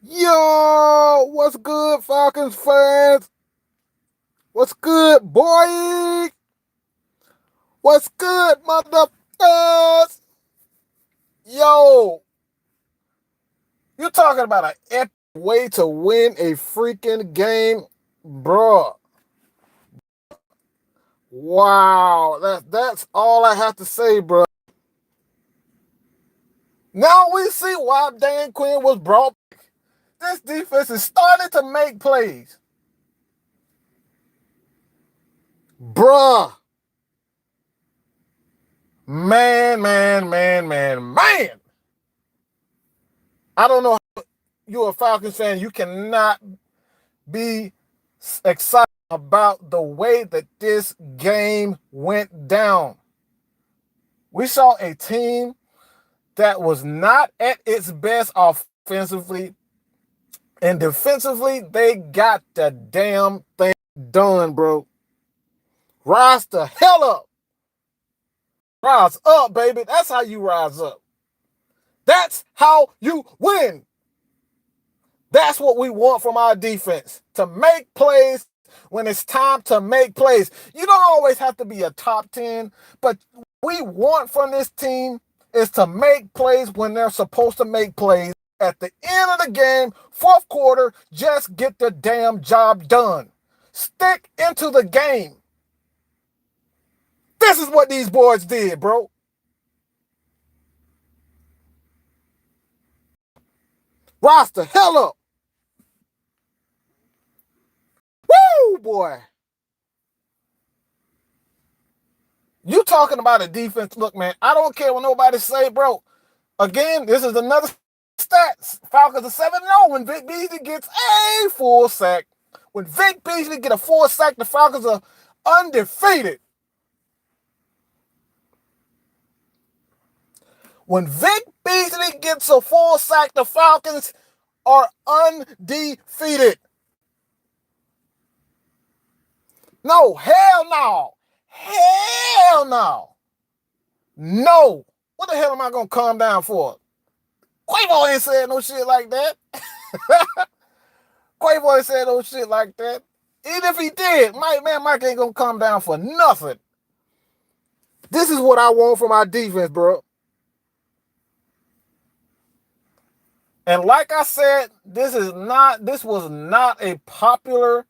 Yo, what's good, Falcons fans? What's good, boy? What's good, motherfuckers? Yo, you talking about an epic way to win a freaking game, bruh? Wow, that's all I have to say, bro. Now we see why Dan Quinn was brought back. This defense is starting to make plays, bruh. Man. I don't know how you're a Falcons fan. You cannot be excited about the way that this game went down. We saw a team that was not at its best offensively, and defensively, they got the damn thing done, bro. Rise the hell up. Rise up, baby. That's how you rise up. That's how you win. That's what we want from our defense, to make plays when it's time to make plays. You don't always have to be a top 10, but what we want from this team is to make plays when they're supposed to make plays. At the end of the game, fourth quarter, just get the damn job done. Stick into the game. This is what these boys did, bro. Rise the hell up. Woo, boy. You talking about a defense. Look, man, I don't care what nobody say, bro. Again, this is another stat. Falcons are 7-0 when Vic Beasley gets a full sack. When Vic Beasley get a full sack, the Falcons are undefeated. When Vic Beasley gets a full sack, the Falcons are undefeated. No, hell no. Hell no. No. What the hell am I going to calm down for? Quavo ain't said no shit like that. Quavo ain't said no shit like that. Even if he did, Mike ain't going to calm down for nothing. This is what I want from our defense, bro. And like I said, this was not a popular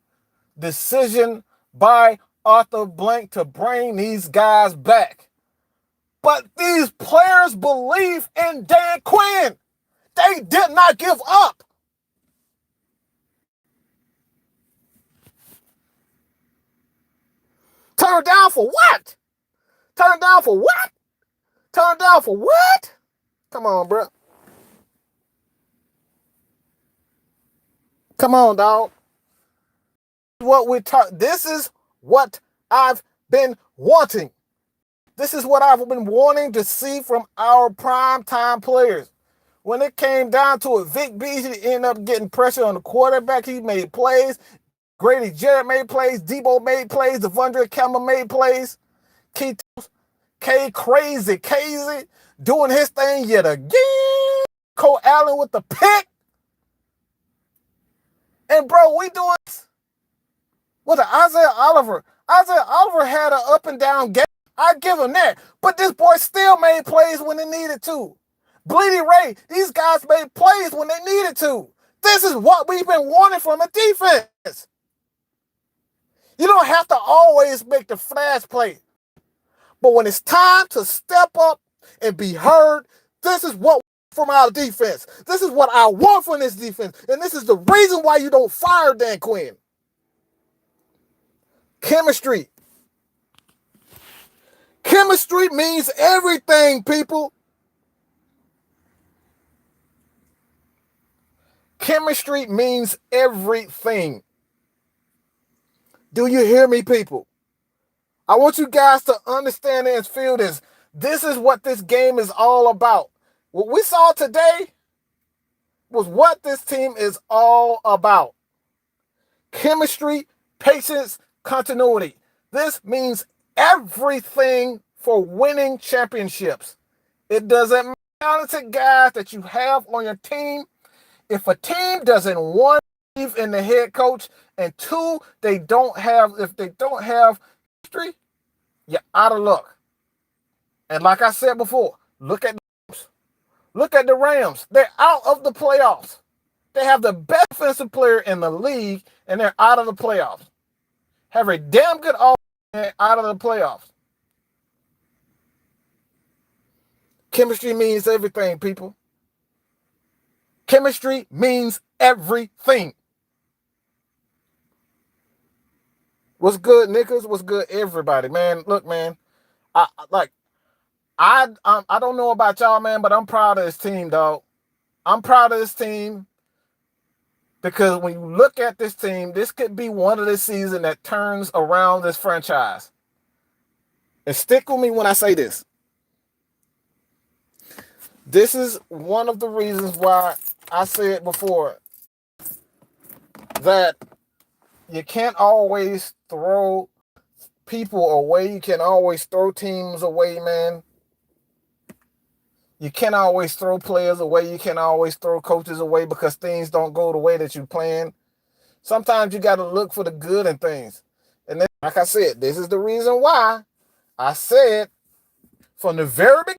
decision by Arthur Blank to bring these guys back. But these players believe in Dan Quinn. They did not give up. Turn down for what? Turn down for what? Turn down for what? Come on, bro. Come on, dog. This is what I've been wanting. This is what I've been wanting to see from our primetime players. When it came down to it, Vic Beasley ended up getting pressure on the quarterback. He made plays. Grady Jarrett made plays. Debo made plays. Devondre Campbell made plays. K crazy doing his thing yet again. Cole Allen with the pick. And bro, we doing this. What the Isaiah Oliver? Isaiah Oliver had an up and down game. I give him that. But this boy still made plays when they needed to. Bleedy Ray, these guys made plays when they needed to. This is what we've been wanting from a defense. You don't have to always make the flash play. But when it's time to step up and be heard, this is what from our defense. This is what I want from this defense. And this is the reason why you don't fire Dan Quinn. Chemistry. Chemistry means everything, people. Chemistry means everything. Do you hear me, people? I want you guys to understand and feel this. This is what this game is all about. What we saw today was what this team is all about. Chemistry, patience, continuity. This means everything for winning championships. It doesn't matter talented guys that you have on your team. If a team doesn't, one, believe in the head coach, and two, if they don't have history, you're out of luck. And like I said before, look at the Rams. They're out of the playoffs. They have the best offensive player in the league, and they're out of the playoffs. Have a damn good offense, and they're out of the playoffs. Chemistry means everything, people. Chemistry means everything. What's good, Nichols? What's good, everybody? Man, look, man. I don't know about y'all, man, but I'm proud of this team, dog. I'm proud of this team because when you look at this team, this could be one of the seasons that turns around this franchise. And stick with me when I say this. This is one of the reasons why I said before that you can't always throw people away. You can always throw teams away, man. You can't always throw players away. You can't always throw coaches away because things don't go the way that you plan. Sometimes you got to look for the good in things. And then, like I said, this is the reason why I said from the very beginning,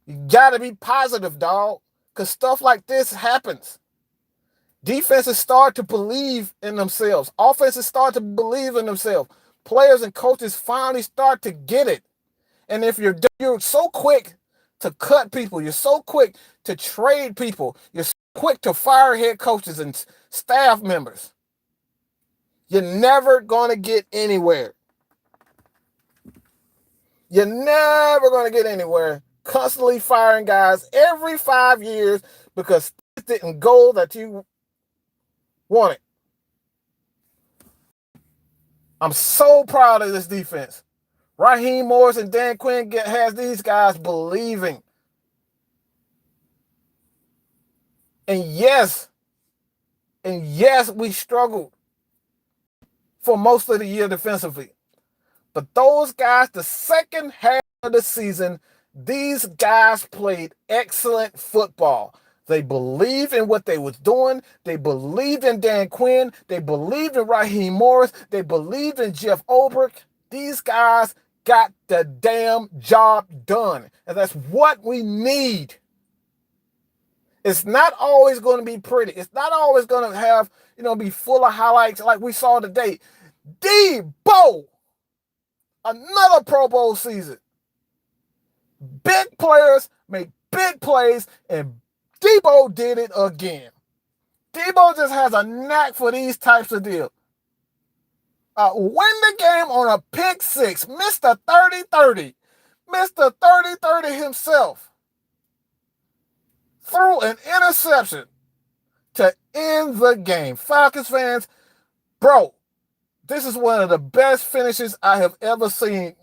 you got to be positive, dog, because stuff like this happens. Defenses start to believe in themselves. Offenses start to believe in themselves. Players and coaches finally start to get it. And if you're so quick to cut people, you're so quick to trade people, you're so quick to fire head coaches and staff members, you're never going to get anywhere. You're never going to get anywhere constantly firing guys every 5 years because it didn't go that you wanted. I'm so proud of this defense. Raheem Morris and Dan Quinn has these guys believing. And yes, we struggled for most of the year defensively. But those guys, the second half of the season, these guys played excellent football. They believed in what they was doing. They believed in Dan Quinn. They believed in Raheem Morris. They believed in Jeff Ulbrich. These guys got the damn job done. And that's what we need. It's not always going to be pretty. It's not always going to have, be full of highlights like we saw today. Debo, another Pro Bowl season. Big players make big plays, and Debo did it again. Debo just has a knack for these types of deals. Win the game on a pick six. Mr. 30-30. Mr. 30-30 himself threw an interception to end the game. Falcons fans, bro, this is one of the best finishes I have ever seen.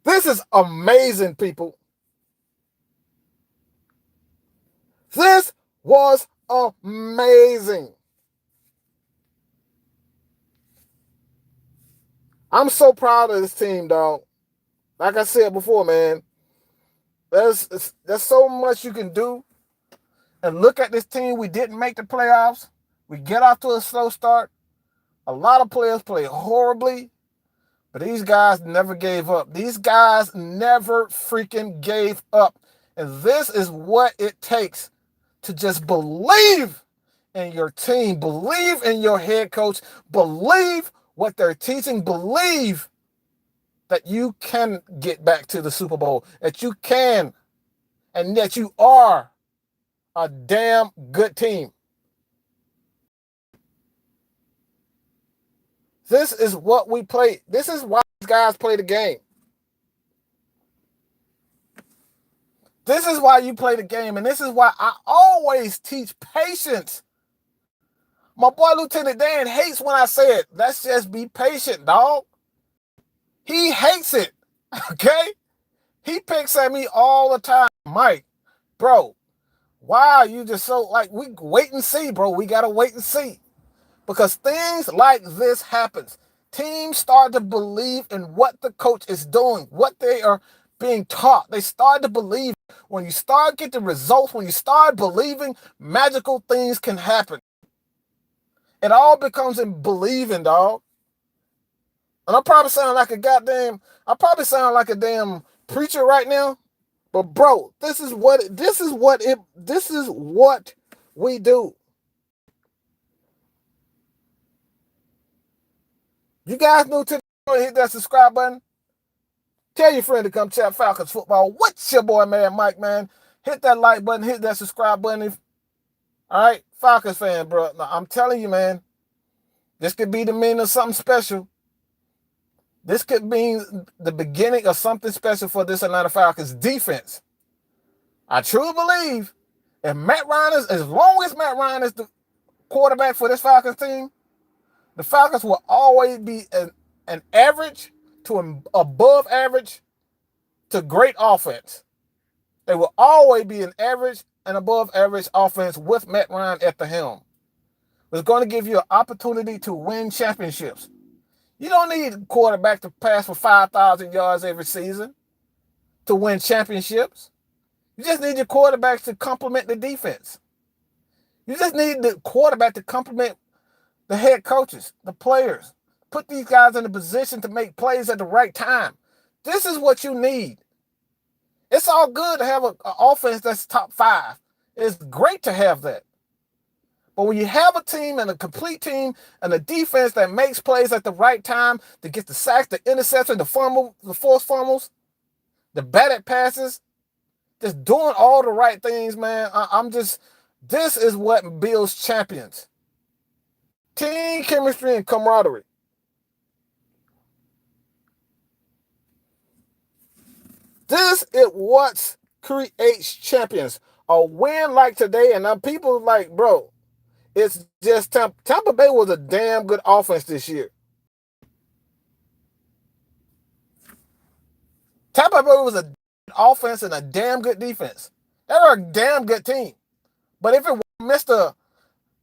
This is amazing, people. This was amazing. I'm so proud of this team, dog. Like I said before, man, there's so much you can do. And look at this team. We didn't make the playoffs. We get off to a slow start. A lot of players play horribly, but these guys never gave up. These guys never freaking gave up. And this is what it takes to just believe in your team, believe in your head coach, believe what they're teaching, believe that you can get back to the Super Bowl, that you can, and that you are a damn good team. This is what we play. This is why these guys play the game. This is why you play the game, and this is why I always teach patience. My boy Lieutenant Dan hates when I say it. Let's just be patient, dog. He hates it, okay? He picks at me all the time. Mike, bro, why are you just so, we wait and see, bro. We got to wait and see. Because things like this happens. Teams start to believe in what the coach is doing, what they are being taught. They start to believe When you start getting results, when you start believing, magical things can happen. It all becomes in believing, dog. And I probably sound like a damn preacher right now. But bro, this is what we do. You guys new to the hit that subscribe button. Tell your friend to come chat Falcons football. What's your boy, man, Mike, man? Hit that like button, hit that subscribe button. All right, Falcons fan, bro. Now, I'm telling you, man, this could be the meaning of something special. This could mean the beginning of something special for this Atlanta Falcons defense. I truly believe if as long as Matt Ryan is the quarterback for this Falcons team, the Falcons will always be an average to an above average to great offense. They will always be an average and above average offense with Matt Ryan at the helm. It's going to give you an opportunity to win championships. You don't need a quarterback to pass for 5,000 yards every season to win championships. You just need your quarterbacks to complement the defense. You just need the quarterback to complement the head coaches, the players. Put these guys in a position to make plays at the right time. This is what you need. It's all good to have an offense that's top 5. It's great to have that. But when you have a team and a complete team and a defense that makes plays at the right time to get the sacks, the interception, the fumble, the forced fumbles, the batted passes, just doing all the right things, man. This is what builds champions. Team chemistry and camaraderie. This is what creates champions. A win like today, and people like, bro, it's just Tampa Bay was a damn good offense this year. Tampa Bay was a offense and a damn good defense. They were a damn good team. But if it missed a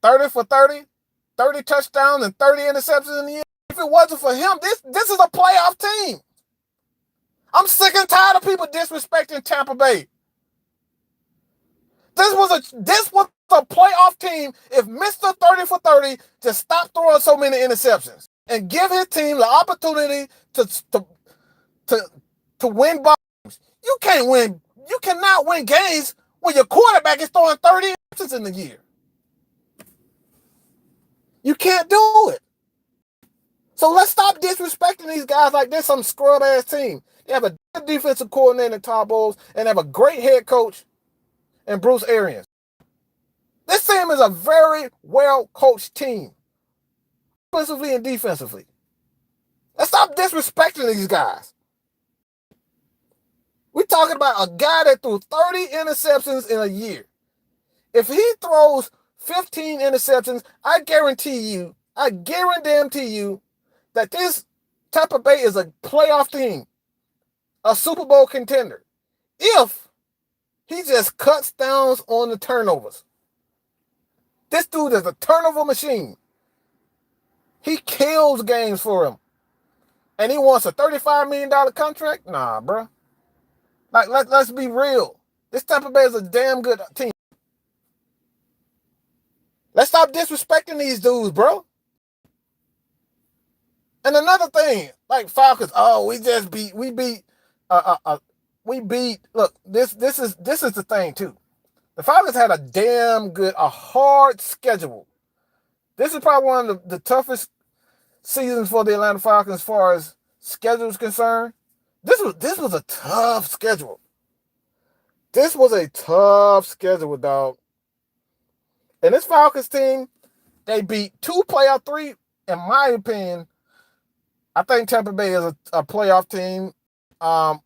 30 for 30, 30 touchdowns and 30 interceptions in the year, if it wasn't for him, this is a playoff team. I'm sick and tired of people disrespecting Tampa Bay. This was a playoff team if Mr. 30 for 30 just stopped throwing so many interceptions and give his team the opportunity to win games. You cannot win games when your quarterback is throwing 30 interceptions in the year. You can't do it. So let's stop disrespecting these guys like they're some scrub-ass team. They have a defensive coordinator in Todd Bowles and have a great head coach in Bruce Arians. This team is a very well-coached team, offensively and defensively. Let's stop disrespecting these guys. We're talking about a guy that threw 30 interceptions in a year. If he throws 15 interceptions, I guarantee you that this Tampa Bay is a playoff team, a Super Bowl contender, if he just cuts down on the turnovers. This dude is a turnover machine. He kills games for him. And he wants a $35 million contract? Nah, bro. Like, let's be real. This Tampa Bay is a damn good team. Let's stop disrespecting these dudes, bro. And another thing, like Falcons, look, this is the thing too. The Falcons had a hard schedule. This is probably one of the toughest seasons for the Atlanta Falcons as far as schedule is concerned. This was a tough schedule. This was a tough schedule, dog. And this Falcons team, they beat 2 playoff 3, in my opinion. I think Tampa Bay is a playoff team. I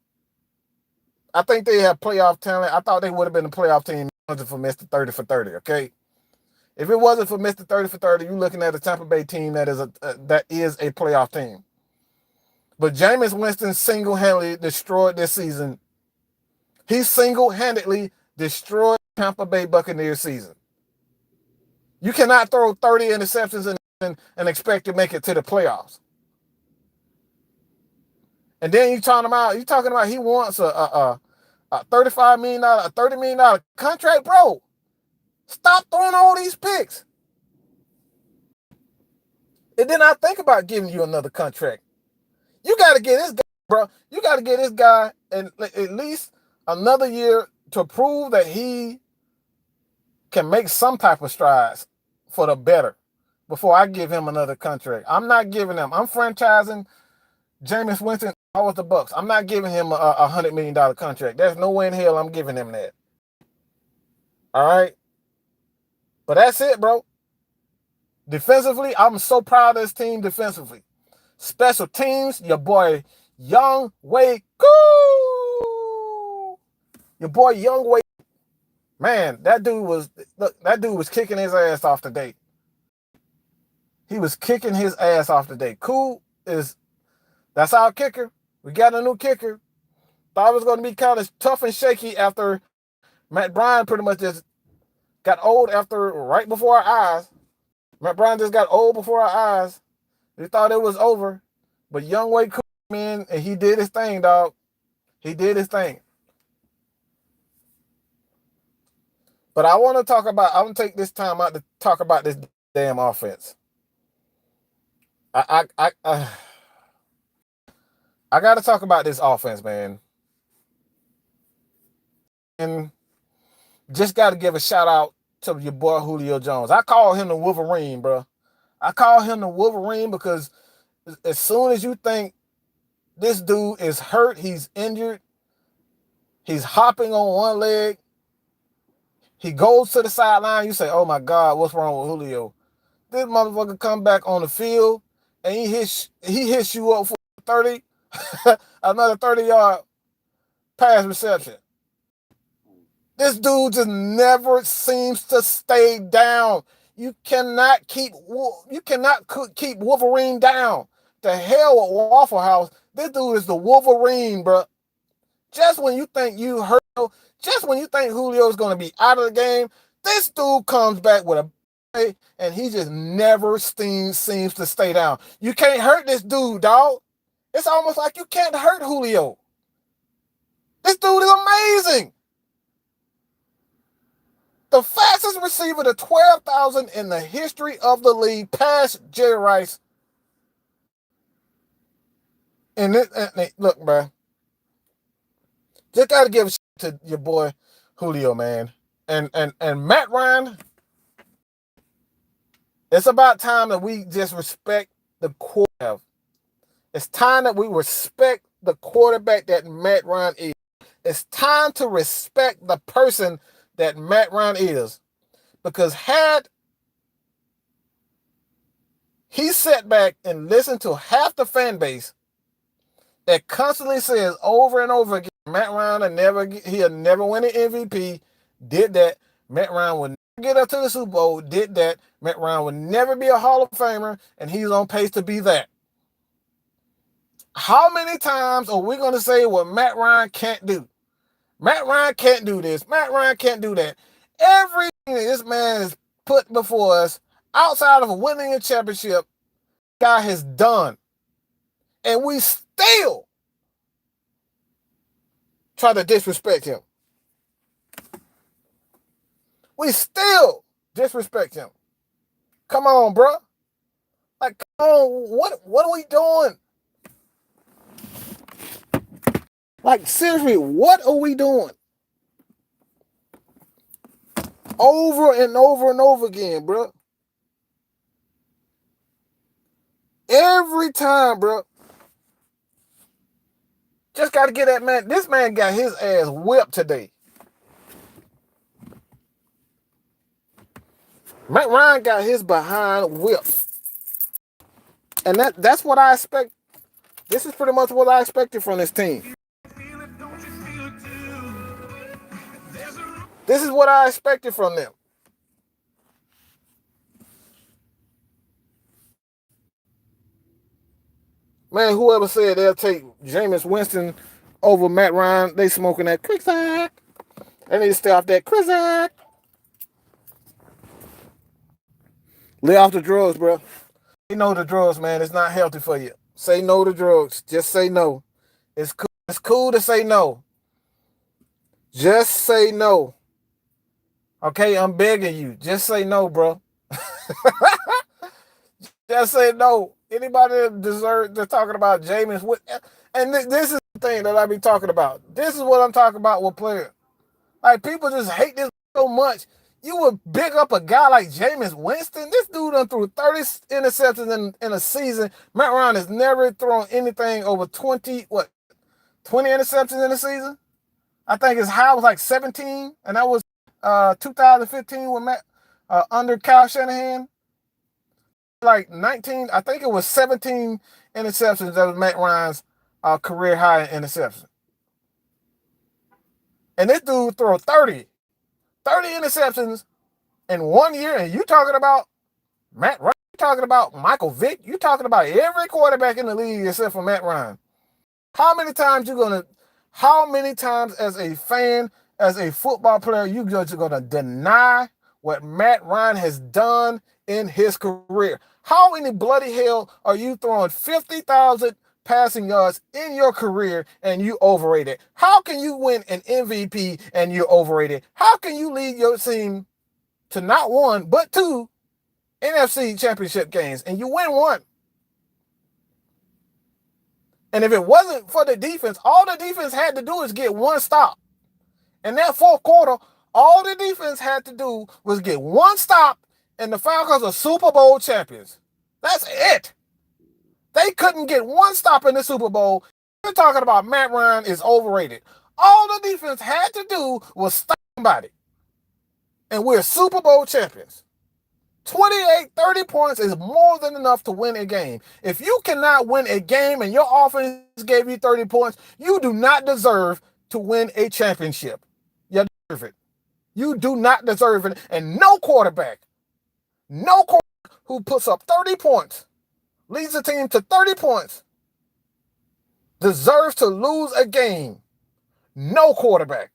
think they have playoff talent. I thought they would have been a playoff team if it wasn't for Mr. 30 for 30, okay? If it wasn't for Mr. 30 for 30, you're looking at a Tampa Bay team that is a playoff team. But Jameis Winston single-handedly destroyed this season. He single-handedly destroyed Tampa Bay Buccaneers season. You cannot throw 30 interceptions and expect to make it to the playoffs. And then you're talking about he wants a a $35 million, a $30 million contract, bro. Stop throwing all these picks. And then I think about giving you another contract. You got to get this guy, bro. You got to get this guy at least another year to prove that he can make some type of strides for the better before I give him another contract. I'm not giving him. I'm franchising Jameis Winston. I was the Bucs. I'm not giving him a $100 million contract. There's no way in hell I'm giving him that. All right? But that's it, bro. Defensively, I'm so proud of this team defensively. Special teams, your boy Younghoe Koo. Your boy Younghoe. Man, that dude was kicking his ass off today. He was kicking his ass off today. Koo that's our kicker. We got a new kicker. Thought it was going to be kind of tough and shaky after Matt Bryan pretty much just got old right before our eyes. Matt Bryan just got old before our eyes. We thought it was over. But Younghoe Koo came in and he did his thing, dog. He did his thing. But I'm going to take this time out to talk about this damn offense. I got to talk about this offense, man. And just got to give a shout out to your boy Julio Jones. I call him the Wolverine, bro. I call him the Wolverine because as soon as you think this dude is hurt, he's injured, he's hopping on one leg, he goes to the sideline, you say, oh my God, what's wrong with Julio? This motherfucker come back on the field and he hits you up for 30, another 30-yard pass reception. This dude just never seems to stay down. You cannot keep Wolverine down. The hell with Waffle House. This dude is the Wolverine, bro. Just when you think you hurt, just when you think Julio's going to be out of the game, this dude comes back with a play, and he just never seems to stay down. You can't hurt this dude, dog. It's almost like you can't hurt Julio. This dude is amazing. The fastest receiver to 12,000 in the history of the league, past Jerry Rice. And look, bro, just got to give a shit to your boy Julio, man. And Matt Ryan, it's about time that we just respect the quarterback. It's time that we respect the quarterback that Matt Ryan is. It's time to respect the person that Matt Ryan is. Because had he sat back and listened to half the fan base that constantly says over and over again, Matt Ryan he'll never win an MVP, did that. Matt Ryan would never get up to the Super Bowl, did that. Matt Ryan would never be a Hall of Famer, and he's on pace to be that. How many times are we going to say what Matt Ryan can't do? Matt Ryan can't do this. Matt Ryan can't do that. Everything that this man has put before us, outside of winning a championship, guy has done. And we still try to disrespect him. We still disrespect him. Come on, bro. Like, come on. What are we doing? Like, seriously, what are we doing? Over and over and over again, bro. Every time, bro. Just got to get that man. This man got his ass whipped today. Matt Ryan got his behind whipped. And that's what I expect. This is pretty much what I expected from this team. This is what I expected from them. Man, whoever said they'll take Jameis Winston over Matt Ryan, they smoking that Crisac. They need to stay off that Crisac. Lay off the drugs, bro. Say no to drugs, man. It's not healthy for you. Say no to drugs. Just say no. It's cool to say no. Just say no. Okay, I'm begging you. Just say no, bro. Just say no. Anybody that deserves, they're talking about Jameis. And this is the thing that I be talking about. This is what I'm talking about with players. Like, people just hate this so much. You would big up a guy like Jameis Winston. This dude done threw 30 interceptions in a season. Matt Ryan has never thrown anything over 20 interceptions in a season? I think his high was like 17, and that was 2015 with Matt under Kyle Shanahan. Like 19, I think it was 17 interceptions. That was Matt Ryan's career high in interceptions. And this dude threw 30 interceptions in 1 year, and you talking about Matt Ryan, you talking about Michael Vick, you talking about every quarterback in the league except for Matt Ryan. How many times as a fan, as a football player, you just gonna deny what Matt Ryan has done in his career? How in the bloody hell are you throwing 50,000 passing yards in your career and you overrated? How can you win an MVP and you're overrated? How can you lead your team to not one, but two NFC championship games and you win one? And if it wasn't for the defense, all the defense had to do is get one stop. In that fourth quarter, all the defense had to do was get one stop, and the Falcons are Super Bowl champions. That's it. They couldn't get one stop in the Super Bowl. We're talking about Matt Ryan is overrated. All the defense had to do was stop somebody. And we're Super Bowl champions. 28, 30 points is more than enough to win a game. If you cannot win a game and your offense gave you 30 points, you do not deserve to win a championship. You deserve it. You do not deserve it. And no quarterback who puts up 30 points, leads the team to 30 points, deserves to lose a game. No quarterback.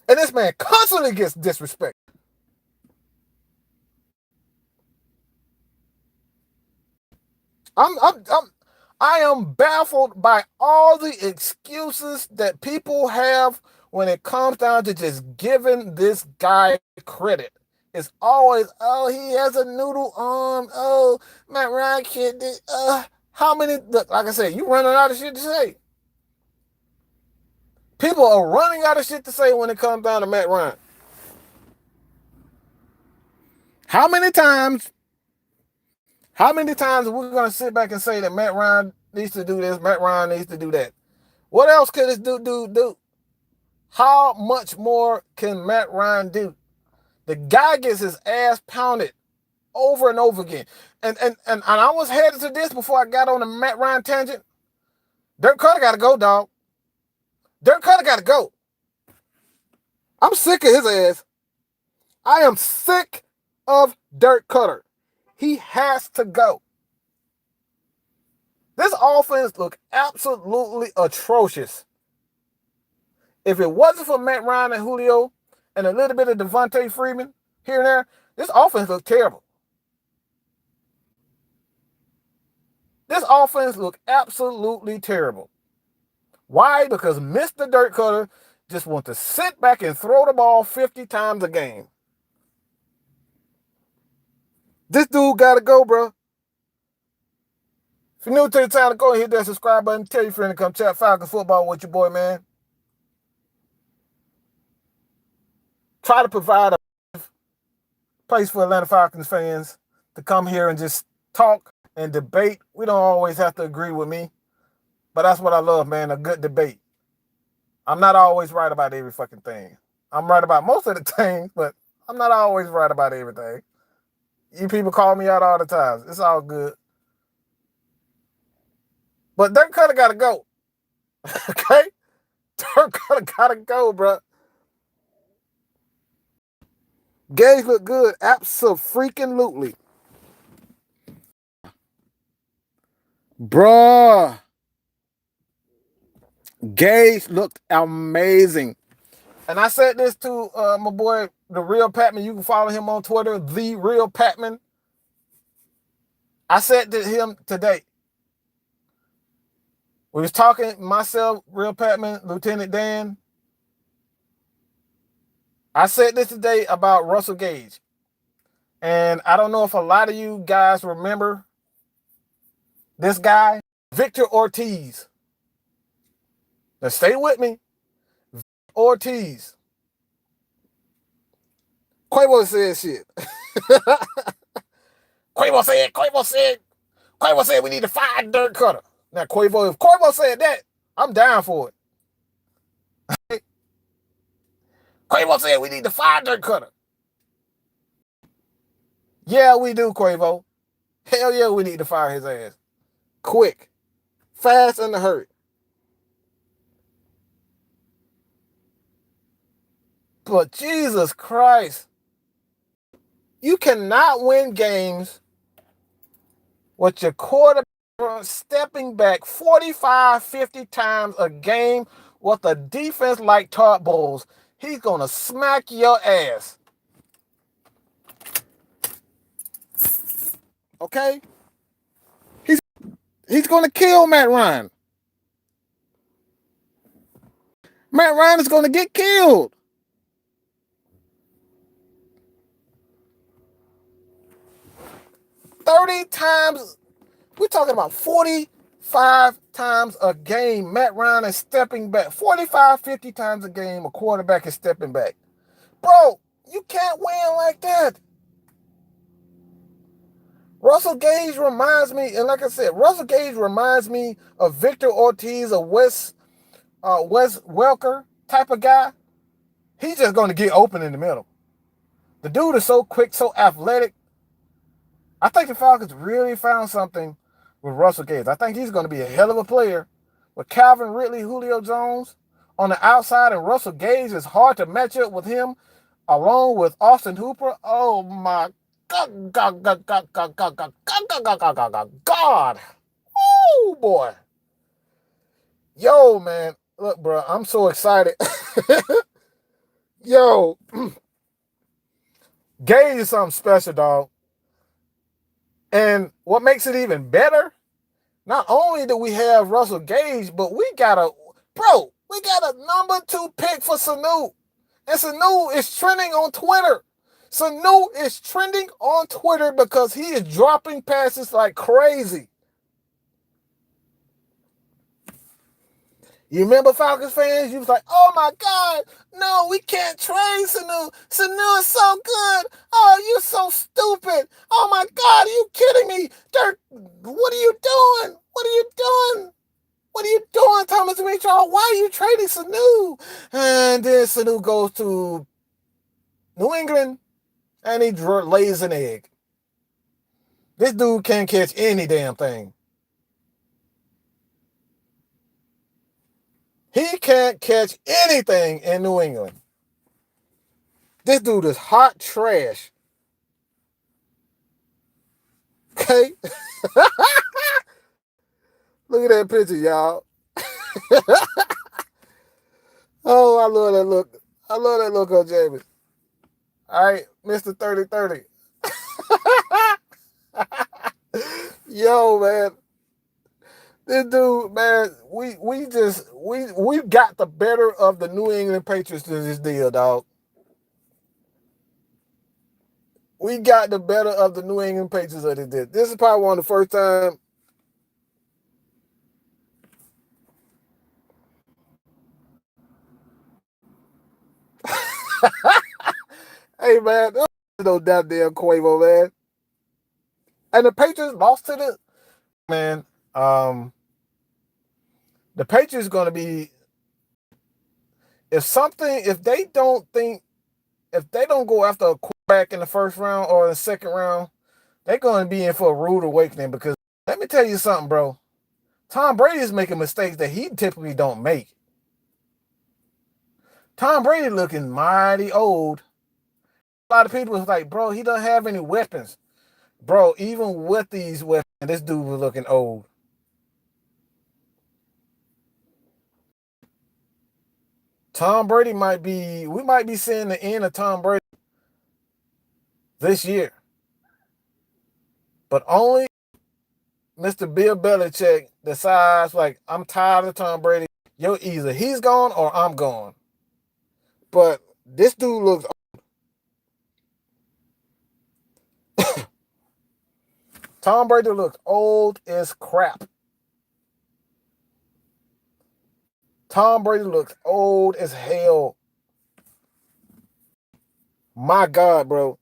And this man constantly gets disrespected. I am baffled by all the excuses that people have when it comes down to just giving this guy credit. It's always, oh, he has a noodle arm. Oh, Matt Ryan can't do. How many? Look, like I said, you running out of shit to say. People are running out of shit to say when it comes down to Matt Ryan. How many times are we going to sit back and say that Matt Ryan needs to do this, Matt Ryan needs to do that? What else could this dude do? How much more can Matt Ryan do? The guy gets his ass pounded over and over again. And I was headed to this before I got on the Matt Ryan tangent. Dirk Cutter got to go, dog. Dirk Cutter got to go. I'm sick of his ass. I am sick of Dirk Cutter. He has to go. This offense looked absolutely atrocious. If it wasn't for Matt Ryan and Julio and a little bit of Devontae Freeman here and there, this offense looked terrible. This offense looked absolutely terrible. Why? Because Mr. Dirk Cutter just wants to sit back and throw the ball 50 times a game. This dude got to go, bro. If you're new to the channel, go and hit that subscribe button. Tell your friend to come chat Falcons football with your boy, man. Try to provide a place for Atlanta Falcons fans to come here and just talk and debate. We don't always have to agree with me, but that's what I love, man, a good debate. I'm not always right about every fucking thing. I'm right about most of the things, but I'm not always right about everything. You people call me out all the time. It's all good. But Dirk Cutter got to go. Okay? Dirk Cutter got to go, bro. Gage look good. Abso-freaking-lutely. Bruh. Gage looked amazing. And I said this to my boy, The Real Patman. You can follow him on Twitter, The Real Patman. I said to him today, We was talking, myself, Real Patman, Lieutenant Dan. I said this today about Russell Gage. And I don't know if a lot of you guys remember this guy, Victor Ortiz. Now stay with me. Ortiz. Quavo said shit. Quavo said we need to fire Dirk Cutter. Now Quavo, if Quavo said that, I'm down for it. Quavo said we need to fire Dirk Cutter. Yeah, we do, Quavo. Hell yeah, we need to fire his ass. Quick. Fast and in a hurry. But Jesus Christ. You cannot win games with your quarterback stepping back 45, 50 times a game with a defense like Todd Bowles. He's going to smack your ass. Okay? He's going to kill Matt Ryan. Matt Ryan is going to get killed. Times, we're talking about 45 times a game. Matt Ryan is stepping back. 45, 50 times a game, a quarterback is stepping back. Bro, you can't win like that. Russell Gage reminds me, and like I said, Russell Gage reminds me of Victor Ortiz, a Wes Welker type of guy. He's just going to get open in the middle. The dude is so quick, so athletic. I think the Falcons really found something with Russell Gage. I think he's going to be a hell of a player. With Calvin Ridley, Julio Jones on the outside, and Russell Gage is hard to match up with him, along with Austin Hooper. Oh my God. Oh boy. Yo, man. Look, bro, I'm so excited. Yo. Gage is something special, dog. And what makes it even better, not only do we have Russell Gage, but we got a number 2 pick for Sanu. And Sanu is trending on Twitter. Sanu is trending on Twitter because he is dropping passes like crazy. You remember Falcons fans? You was like, oh my God, no, we can't trade Sanu. Sanu is so good. Oh, you're so stupid. Oh my God, are you kidding me? Dirk, what are you doing? What are you doing? What are you doing, Thomas Mitchell? Why are you trading Sanu? And then Sanu goes to New England and he lays an egg. This dude can't catch any damn thing. He can't catch anything in New England. This dude is hot trash. Okay? Look at that picture, y'all. Oh, I love that look. I love that look on James. All right, Mr. 3030. Yo, man. This dude, man, we got the better of the New England Patriots in this deal, dog. We got the better of the New England Patriots in this deal. This is probably one of the first time. Hey, man, there's no goddamn Quavo, man. And the Patriots lost to the man. The Patriots going to be, if they don't go after a quarterback in the first round or the second round, they're going to be in for a rude awakening. Because let me tell you something, bro. Tom Brady is making mistakes that he typically don't make. Tom Brady looking mighty old. A lot of people was like, bro, he don't have any weapons. Bro, even with these weapons, this dude was looking old. Tom Brady we might be seeing the end of Tom Brady this year. But only Mr. Bill Belichick decides, like, I'm tired of Tom Brady. Yo, either he's gone or I'm gone. But this dude looks Tom Brady looks old as crap. Tom Brady looks old as hell. My God, bro.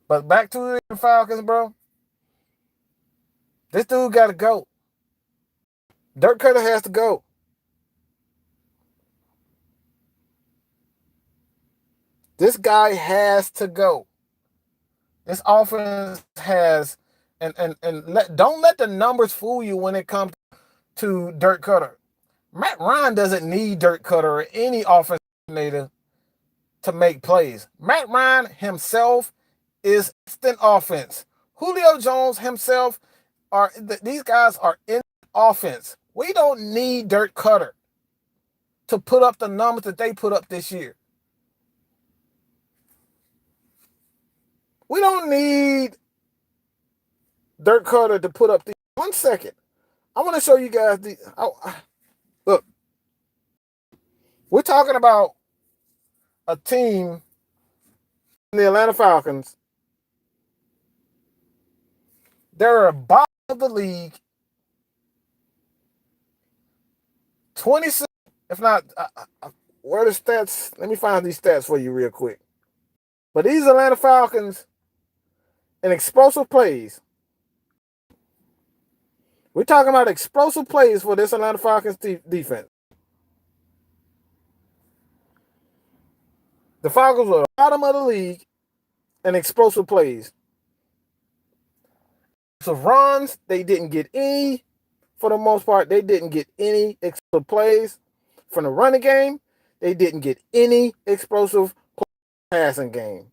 But back to the Falcons, bro. This dude got to go. Dirk Cutter has to go. This guy has to go. This offense has, don't let the numbers fool you when it comes to Dirk Cutter. Matt Ryan doesn't need Dirk Cutter or any offensive coordinator to make plays. Matt Ryan himself is instant offense. Julio Jones himself these guys are in offense. We don't need Dirk Cutter to put up the numbers that they put up this year. We don't need Dirk Cutter to put up the 1 second. I want to show you guys look. We're talking about a team, the Atlanta Falcons. They're a bottom of the league. 26, if not, where are the stats? Let me find these stats for you real quick. But these Atlanta Falcons and explosive plays. We're talking about explosive plays for this Atlanta Falcons defense. The Falcons were the bottom of the league in explosive plays. So runs, they didn't get any. For the most part, they didn't get any explosive plays. From the running game, they didn't get any explosive passing game.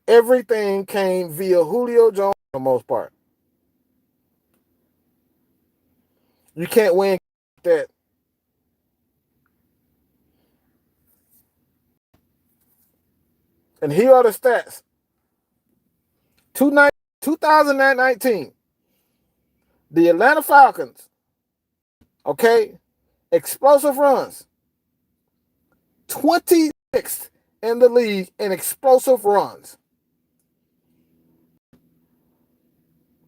Everything came via Julio Jones for the most part. You can't win that. And here are the stats. 2019, the Atlanta Falcons, okay, explosive runs, 26th in the league in explosive runs.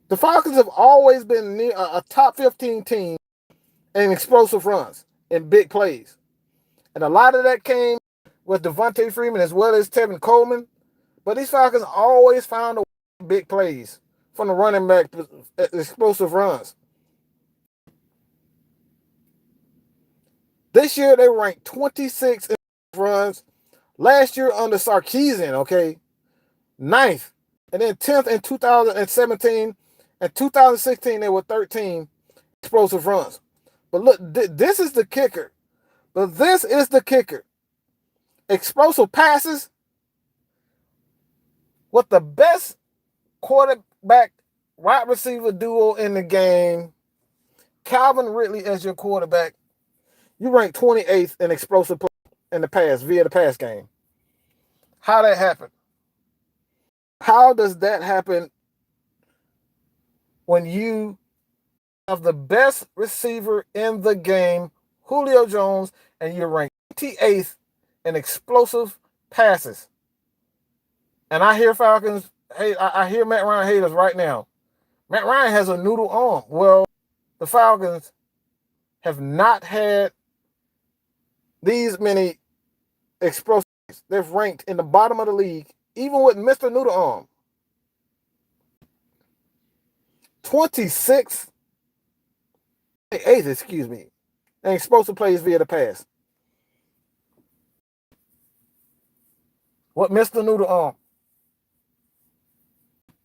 The Falcons have always been near a top 15 team in explosive runs and big plays. And a lot of that came with Devontae Freeman as well as Tevin Coleman. But these Falcons always found a big plays from the running back explosive runs. This year they ranked 26 in runs. Last year under Sarkisian, okay, 9th. And then 10th in 2017. And 2016 they were 13 explosive runs. But look, this is the kicker. But this is the kicker. Explosive passes with the best quarterback wide receiver duo in the game, Calvin Ridley as your quarterback. You rank 28th in explosive play in the pass via the pass game. How that happen? How does that happen when you have the best receiver in the game, Julio Jones, and you're ranked 28th in explosive passes? And I hear Falcons, I hear Matt Ryan haters right now. Matt Ryan has a noodle arm. Well, the Falcons have not had these many explosives. They've ranked in the bottom of the league, even with Mr. Noodle Arm. 26th, 8th, excuse me, and explosive plays via the pass. What Mr. Noodle Arm?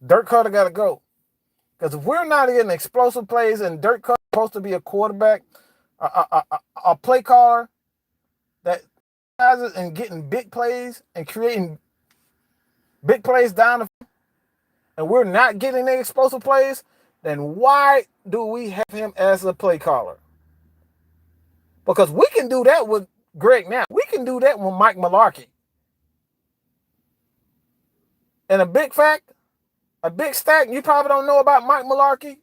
Dirk Cutter got to go. Because if we're not getting explosive plays and Dirk Cutter is supposed to be a quarterback, a play caller that is and getting big plays and creating big plays down the field, and we're not getting the explosive plays, then why do we have him as a play caller? Because we can do that with Greg now. We can do that with Mike Mularkey. And a big stat you probably don't know about Mike Mularkey.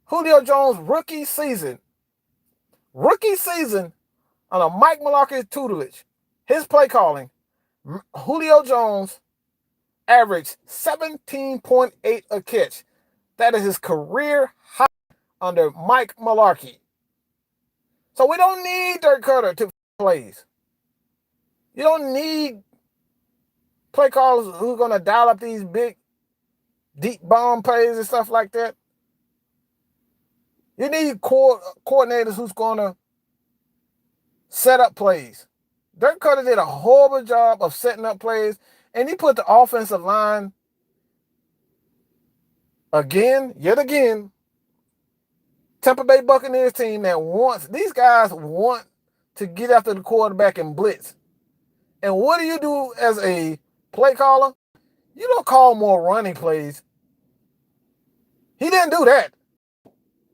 Julio Jones rookie season under Mike Mularkey's tutelage, his play calling, Julio Jones averaged 17.8 a catch. That is his career high under Mike Mularkey. So we don't need Dirk Koetter to plays. You don't need play callers who are going to dial up these big, deep bomb plays and stuff like that. You need coordinators who's going to set up plays. Dirk Koetter did a horrible job of setting up plays, and he put the offensive line yet again, Tampa Bay Buccaneers team these guys want to get after the quarterback and blitz. And what do you do as a play caller? You don't call more running plays. He didn't do that.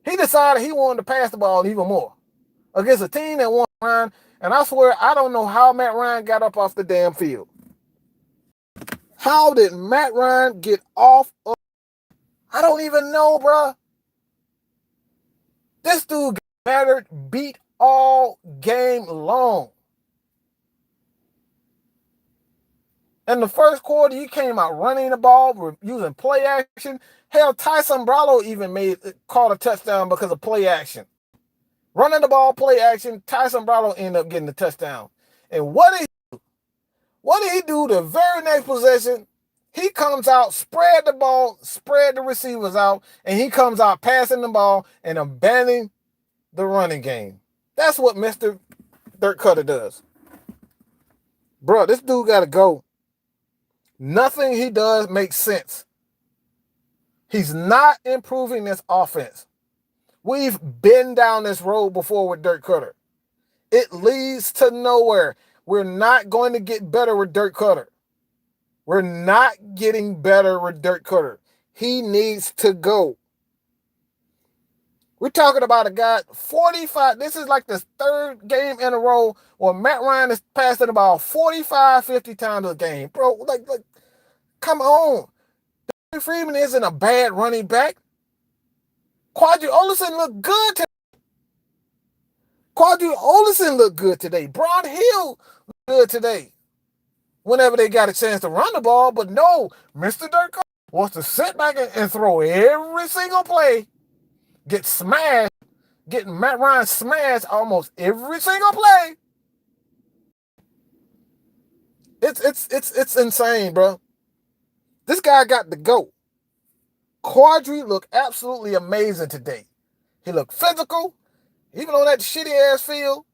He decided he wanted to pass the ball even more against a team that won Ryan. And I swear, I don't know how Matt Ryan got up off the damn field. How did Matt Ryan get off of? I don't even know, bro. This dude got battered, beat all game long. In the first quarter, he came out running the ball, using play action. Hell, Tyson Brallo even caught a touchdown because of play action. Running the ball, play action, Tyson Brallo ended up getting the touchdown. And what did he do? What did he do the very next possession? He comes out, spread the ball, spread the receivers out, and he comes out passing the ball and abandoning the running game. That's what Mr. Dirk Koetter does. Bro, this dude got to go. Nothing he does makes sense. He's not improving this offense. We've been down this road before with Dirk Koetter. It leads to nowhere. We're not going to get better with Dirk Koetter. We're not getting better with Dirk Koetter. He needs to go. We're talking about a guy, 45. This is like the third game in a row where Matt Ryan is passing the ball 45, 50 times a game. Bro, like come on. Freeman isn't a bad running back. Quadri Olison looked good today. Broad Hill looked good today. Whenever they got a chance to run the ball, but no, Mr. Dirk wants to sit back and throw every single play, get smashed, getting Matt Ryan smashed almost every single play. It's insane, bro. This guy got to go. Quadri looked absolutely amazing today. He looked physical, even on that shitty ass field.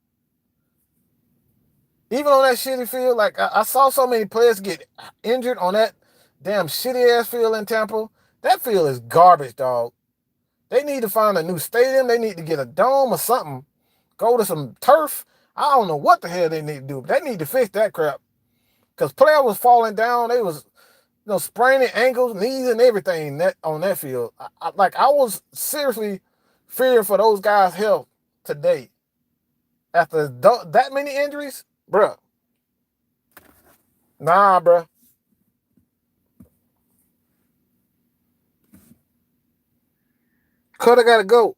Even on that shitty field, like I saw so many players get injured on that damn shitty ass field in Tampa. That field is garbage, dog. They need to find a new stadium. They need to get a dome or something. Go to some turf. I don't know what the hell they need to do, but they need to fix that crap. Because players was falling down. They was spraining ankles, knees, and everything on that field. I was seriously fearing for those guys' health today. After that many injuries, bruh. Nah, bruh. Coulda got to go.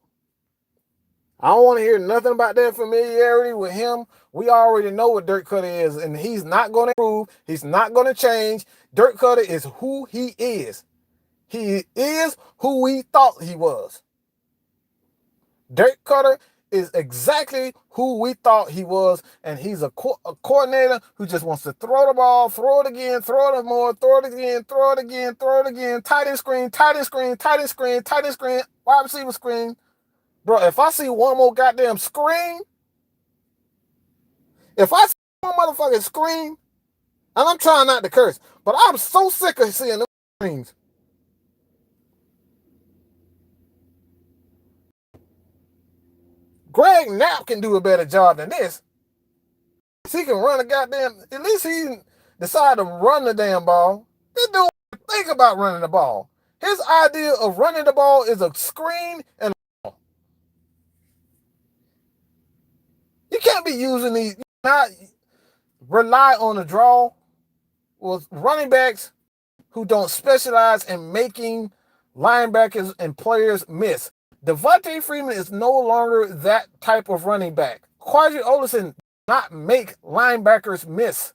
I don't want to hear nothing about that familiarity with him. We already know what Dirk Koetter is, and he's not going to improve. He's not going to change. Dirk Koetter is who he is. He is who we thought he was. Dirk Koetter is exactly who we thought he was, and he's a coordinator who just wants to throw the ball, throw it again, throw it more, throw it again, throw it again, throw it again, tight end screen, wide receiver screen. Bro, if I see one more goddamn screen, if I see one motherfucking screen, and I'm trying not to curse, but I'm so sick of seeing them screens. Greg Knapp can do a better job than this. He can run a goddamn, at least he decided to run the damn ball. This dude think about running the ball. His idea of running the ball is a screen and a ball. You can't be using these, not rely on the draw with running backs who don't specialize in making linebackers and players miss. Devontae Freeman is no longer that type of running back. Quadri Olison does not make linebackers miss.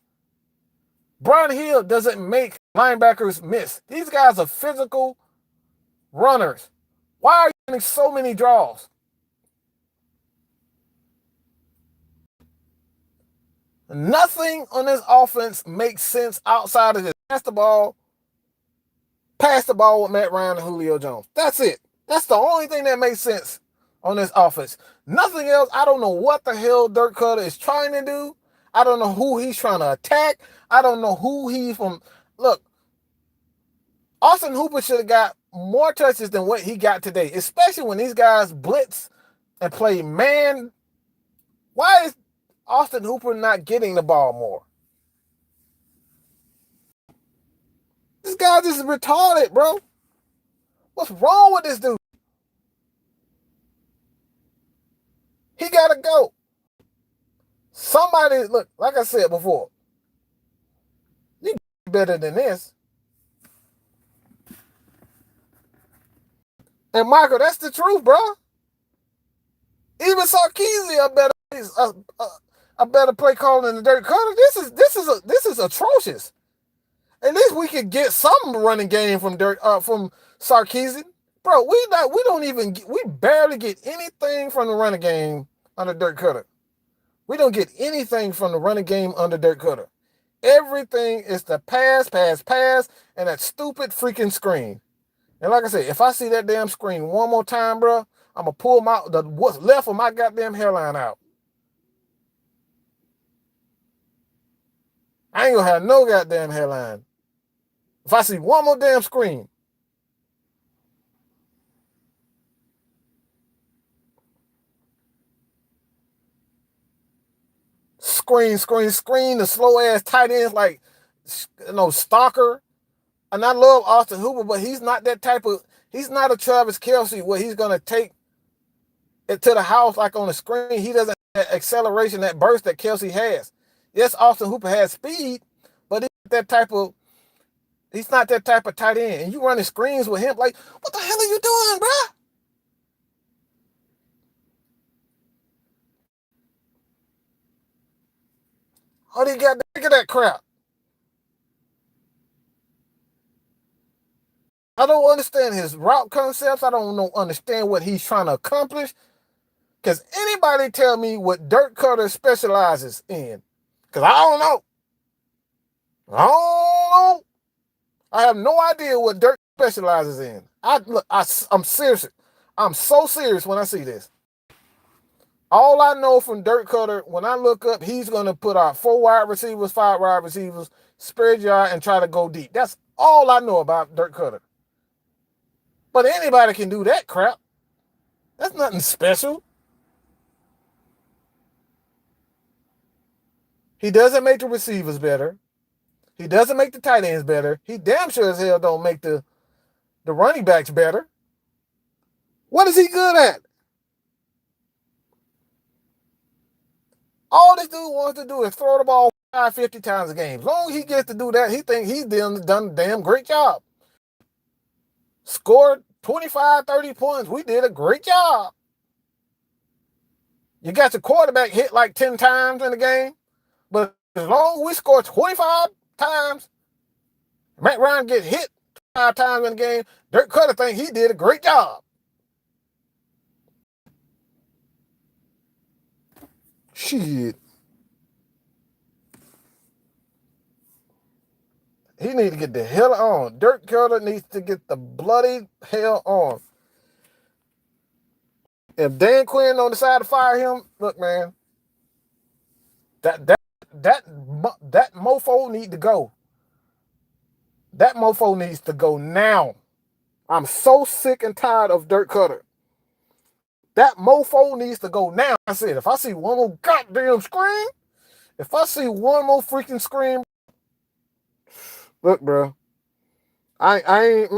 Brian Hill doesn't make linebackers miss. These guys are physical runners. Why are you getting so many draws? Nothing on this offense makes sense outside of just pass the ball with Matt Ryan and Julio Jones. That's it. That's the only thing that makes sense on this offense. Nothing else. I don't know what the hell Dirk Cutter is trying to do. I don't know who he's trying to attack. I don't know who he's from. Look, Austin Hooper should have got more touches than what he got today, especially when these guys blitz and play man. Why is Austin Hooper not getting the ball more? This guy just retarded, bro. What's wrong with this dude? He got to go. Somebody, look, like I said before, you better than this. And Michael, that's the truth, bro. Even Sarkisian a better play calling than Dirk Cutter. This is atrocious. At least we could get some running game from Sarkisian. Bro, we barely get anything from the running game under Dirk Cutter. We don't get anything from the running game under Dirk Cutter. Everything is the pass, and that stupid freaking screen. And like I said, if I see that damn screen one more time, bro, I'm going to pull what's left of my goddamn hairline out. I ain't going to have no goddamn hairline. If I see one more damn screen. Screen, the slow-ass tight ends like, Stalker. And I love Austin Hooper, but he's not that type of, he's not a Travis Kelce where he's going to take it to the house like on the screen. He doesn't have that acceleration, that burst that Kelce has. Yes, Austin Hooper has speed, but he's not that type of tight end. And you running screens with him, like, what the hell are you doing, bro? Oh, they got to get that crap. I don't understand his route concepts. I don't understand what he's trying to accomplish. Because anybody tell me what Dirk Cutter specializes in? Because I don't know. I have no idea what Dirk specializes in. I'm serious. I'm so serious when I see this. All I know from Dirk Cutter, when I look up, he's going to put out 4 wide receivers, 5 wide receivers, spread yard, and try to go deep. That's all I know about Dirk Cutter. But anybody can do that crap. That's nothing special. He doesn't make the receivers better. He doesn't make the tight ends better. He damn sure as hell don't make the running backs better. What is he good at? All this dude wants to do is throw the ball 50 times a game. As long as he gets to do that, he thinks he's done a damn great job. Scored 25, 30 points. We did a great job. You got your quarterback hit like 10 times in the game, but as long as we score 25 times, Matt Ryan get hit 5 times in the game, Dirk Cutter thinks he did a great job. Shit. He needs to get the hell on. Dirk Cutter needs to get the bloody hell on. If Dan Quinn don't decide to fire him, look, man, that mofo need to go. That mofo needs to go now. I'm so sick and tired of Dirk Cutter. That mofo needs to go now. I said, if I see one more goddamn scream, if I see one more freaking scream, look, bro, I ain't,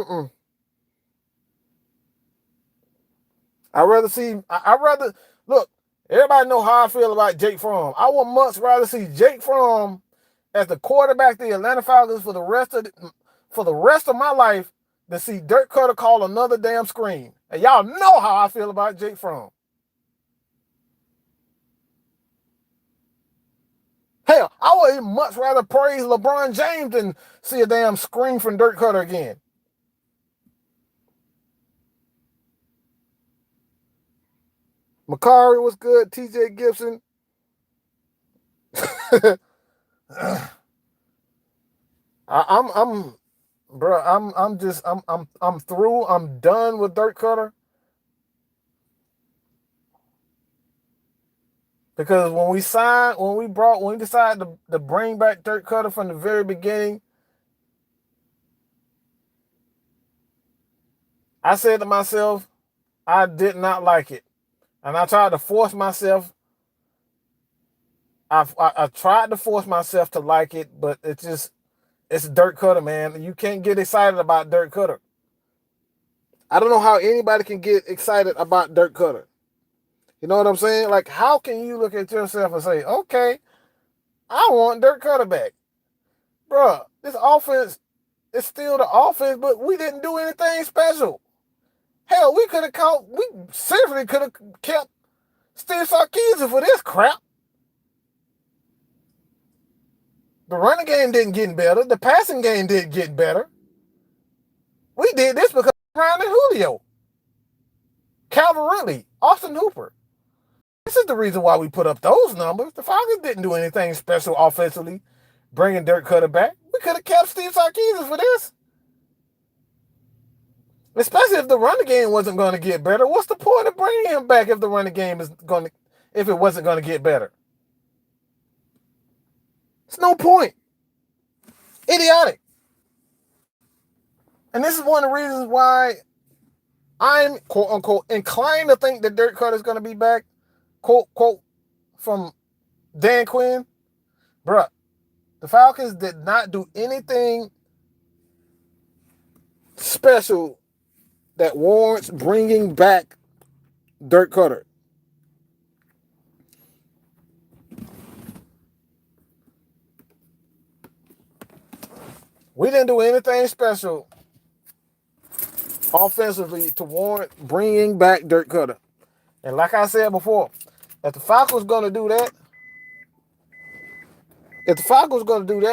I'd rather, look, everybody know how I feel about Jake Fromm. I would much rather see Jake Fromm as the quarterback of the Atlanta Falcons for the rest of for the rest of my life to see Dirk Cutter call another damn screen. And y'all know how I feel about Jake Fromm. Hell, I would much rather praise LeBron James than see a damn screen from Dirk Cutter again. Makari was good. TJ Gibson. I'm bro, I'm through. I'm done with Dirk Cutter. Because when we decided to bring back Dirk Cutter from the very beginning, I said to myself, I did not like it. And I tried to force myself. I tried to force myself to like it, but it's Dirk Cutter, man. You can't get excited about Dirk Cutter. I don't know how anybody can get excited about Dirk Cutter. You know what I'm saying? Like, how can you look at yourself and say, okay, I want Dirk Cutter back? Bruh, this offense is still the offense, but we didn't do anything special. Hell, we seriously could have kept Steve Sarkisian for this crap. The running game didn't get better. The passing game didn't get better. We did this because of Ryan Julio, Calvin Ridley, Austin Hooper. This is the reason why we put up those numbers. The Falcons didn't do anything special offensively, bringing Dirk Cutter back. We could have kept Steve Sarkisian for this. Especially if the running game wasn't going to get better. What's the point of bringing him back if the running game if it wasn't going to get better? It's no point. Idiotic. And this is one of the reasons why I'm, quote unquote, inclined to think that Dirk Cutter is going to be back. Quote from Dan Quinn. Bruh, the Falcons did not do anything special that warrants bringing back Dirk Cutter. We didn't do anything special offensively to warrant bringing back Dirk Cutter. And like I said before, if the Falcons going to do that,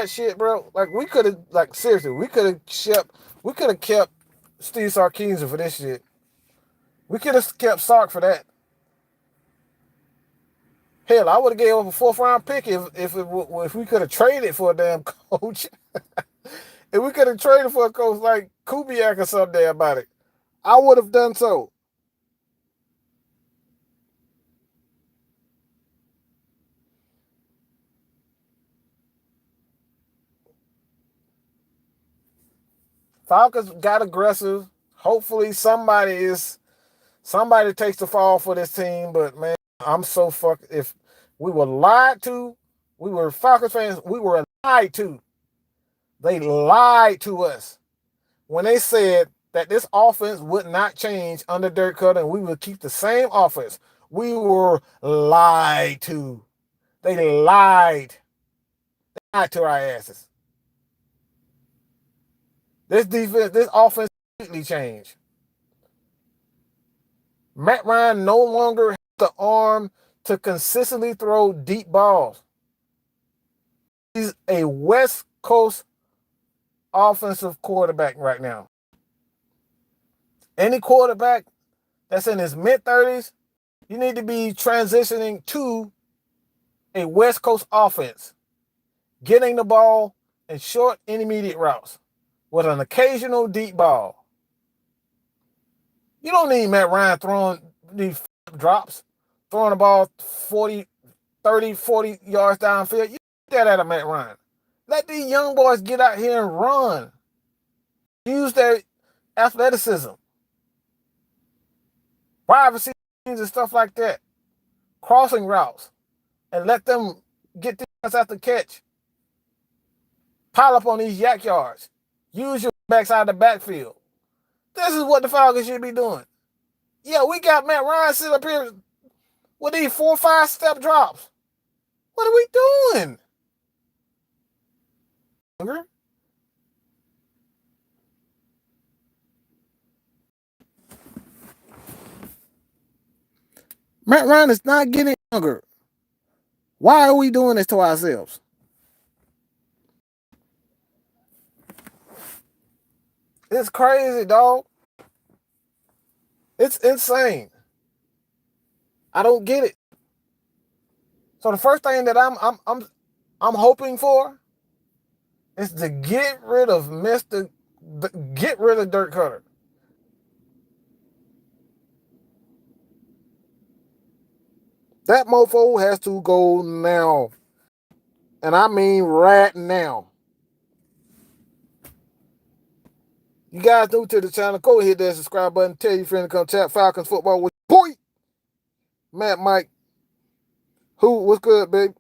shit, bro, like we could have, like seriously, we could have kept Steve Sarkisian for this shit. We could have kept Sark for that. Hell, I would have gave up a 4th round pick if we could have traded for a damn coach. If we could have traded for a coach like Kubiak or something about it, I would have done so. Falcons got aggressive. Hopefully somebody takes the fall for this team. But man, I'm so fucked. If we were lied to, we were Falcons fans, we were lied to. They lied to us when they said that this offense would not change under Dirk Cutter and we would keep the same offense. We were lied to. They lied. They lied to our asses. This offense completely changed. Matt Ryan no longer has the arm to consistently throw deep balls. He's a West Coast offensive quarterback right now. Any quarterback that's in his mid-30s, you need to be transitioning to a West Coast offense, getting the ball in short intermediate routes with an occasional deep ball. You don't need Matt Ryan throwing these drops, throwing the ball 40 yards downfield. You get that out of Matt Ryan. Let these young boys get out here and run. Use their athleticism. Wide receivers and stuff like that. Crossing routes. And let them get these after catch. Pile up on these yak yards. Use your backside of the backfield. This is what the Falcons should be doing. Yeah, we got Matt Ryan sitting up here with these 4 or 5 step drops. What are we doing? Matt Ryan is not getting younger. Why are we doing this to ourselves? It's crazy, dog. It's insane. I don't get it. So the first thing that I'm hoping for is to get rid of Dirk Cutter. That mofo has to go now. And I mean right now. You guys new to the channel, go hit that subscribe button. Tell your friend to come chat Falcons football with boy. Matt Mike. What's good, babe?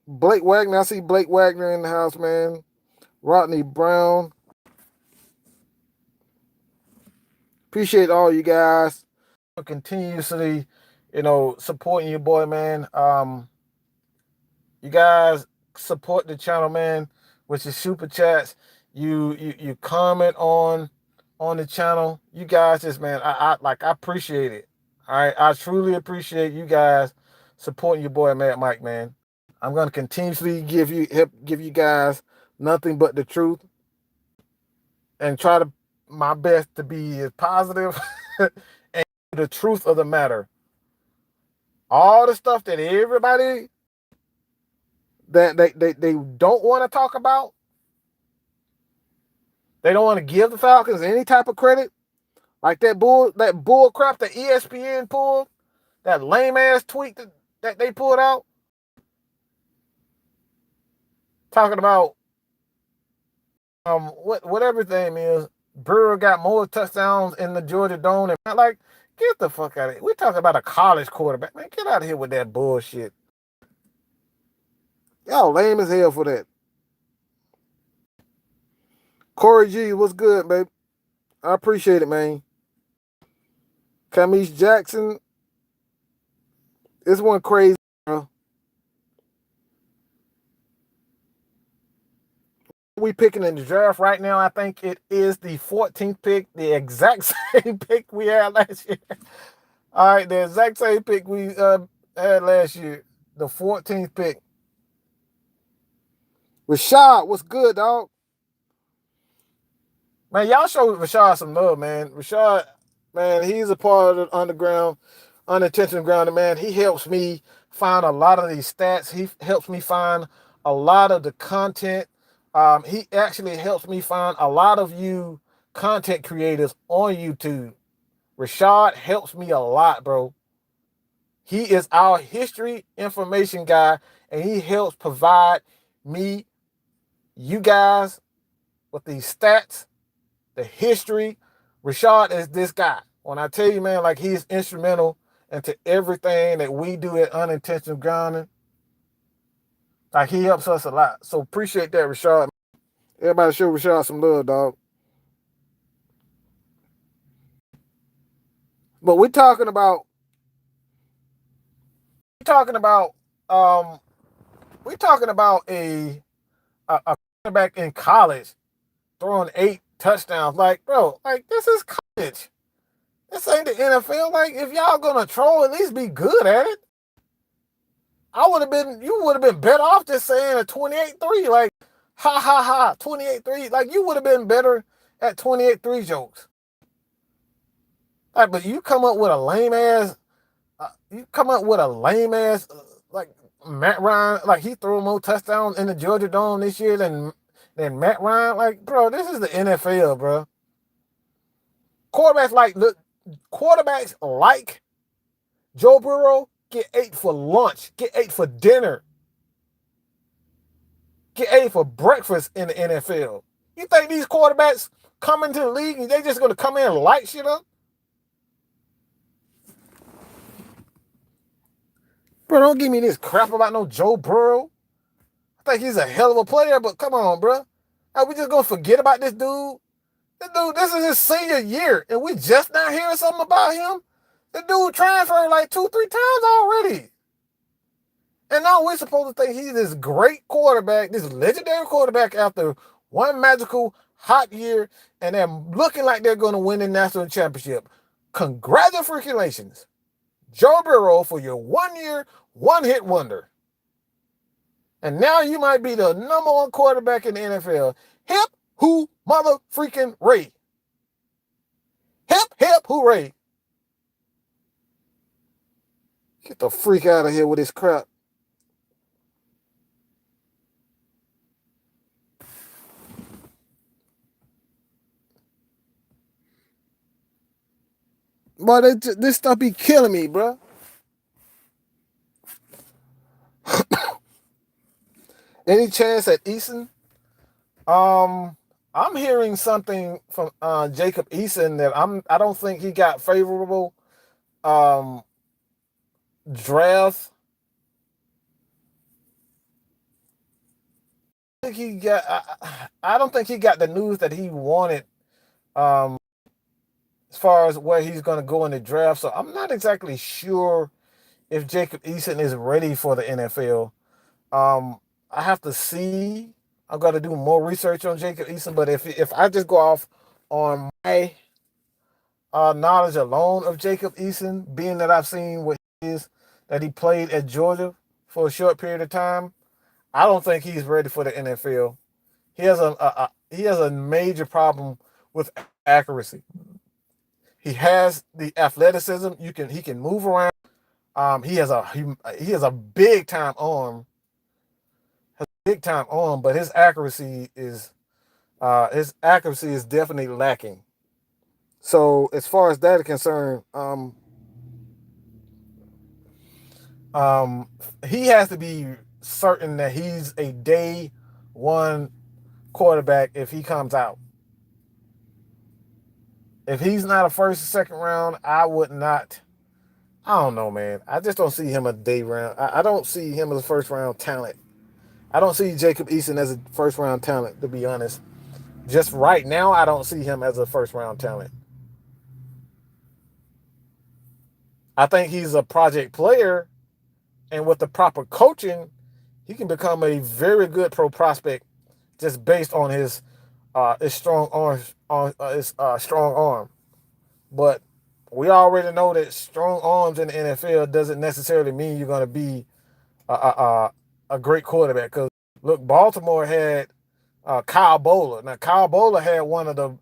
Blake Wagner. I see Blake Wagner in the house, man. Rodney Brown. Appreciate all you guys. Continuously, supporting your boy, man. You guys support the channel, man, with your super chats. You comment on the channel. You guys just, man, I appreciate it. All right. I truly appreciate you guys supporting your boy Matt Mike, man. I'm gonna continuously give you guys nothing but the truth and try to my best to be as positive and the truth of the matter. All the stuff that everybody that they don't want to talk about. They don't want to give the Falcons any type of credit. Like that bull crap that ESPN pulled, that lame ass tweet that they pulled out. Talking about whatever his name is, Brewer got more touchdowns in the Georgia Dome. And like, get the fuck out of here. We're talking about a college quarterback. Man, get out of here with that bullshit. Y'all lame as hell for that. Corey G, what's good, babe? I appreciate it, man. Kamish Jackson. This one crazy, bro. We picking in the draft right now. I think it is the 14th pick, the exact same pick we had last year. All right, the exact same pick we had last year, the 14th pick. Rashad, what's good, dog? Man, y'all show Rashad some love, man. Rashad, man, he's a part of the underground, unintentional ground, man. He helps me find a lot of these stats. He helps me find a lot of the content. He actually helps me find a lot of you content creators on YouTube. Rashad helps me a lot, bro. He is our history information guy, and he helps provide me, you guys, with these stats, the history. Rashad is this guy. When I tell you, man, like he's instrumental into everything that we do at Unintentional Grounding. Like he helps us a lot. So appreciate that, Rashad. Everybody show Rashad some love, dog. But we're talking about a quarterback in college throwing 8 touchdowns. Like, bro, like this is college. This ain't the NFL. Like, if y'all gonna troll, at least be good at it. You would have been better off just saying a 28-3. Like, ha ha ha, 28-3. Like, you would have been better at 28-3 jokes. Like, but you come up with a lame ass. Like Matt Ryan. Like he threw more touchdowns in the Georgia Dome this year than Matt Ryan. Like, bro, this is the NFL, bro. Quarterbacks like Joe Burrow get 8 for lunch, get 8 for dinner, get 8 for breakfast in the NFL. You think these quarterbacks come into the league and they just gonna come in and light shit up? Bro, don't give me this crap about no Joe Burrow. I think he's a hell of a player, but come on, bro. Are we just gonna forget about this dude? This is his senior year, and we just not hearing something about him. The dude transferred like 2-3 times already. And now we're supposed to think he's this great quarterback, this legendary quarterback after one magical hot year, and they're looking like they're going to win the national championship. Congratulations. Joe Burrow for your 1 year, one hit wonder. And now you might be the number one quarterback in the NFL. Hip, who, mother freaking Ray. Hip, hip, hooray. Get the freak out of here with this crap. Boy, this stuff be killing me, bro. Any chance at Eason? I'm hearing something from Jacob Eason that I don't think he got favorable draft. I don't think he got the news that he wanted as far as where he's going to go in the draft. So I'm not exactly sure if Jacob Eason is ready for the NFL. I have to see. I've got to do more research on Jacob Eason. But if I just go off on my knowledge alone of Jacob Eason, being that I've seen what he is, that he played at Georgia for a short period of time, I don't think he's ready for the NFL. He has a major problem with accuracy. He has the athleticism. He can move around. He has a big time arm. But his accuracy is definitely lacking. So as far as that is concerned, he has to be certain that he's a day one quarterback if he comes out. If he's not a first or second round, I would not. I don't know, man. I just don't see him a day round. I don't see him as a first round talent. I don't see Jacob Eason as a first round talent, to be honest. Just right now, I don't see him as a first round talent. I think he's a project player, and with the proper coaching, he can become a very good pro prospect just based on his strong arm. But we already know that strong arms in the NFL doesn't necessarily mean you're going to be a great quarterback. Because look, Baltimore had Kyle Boller. Now Kyle Boller had one of the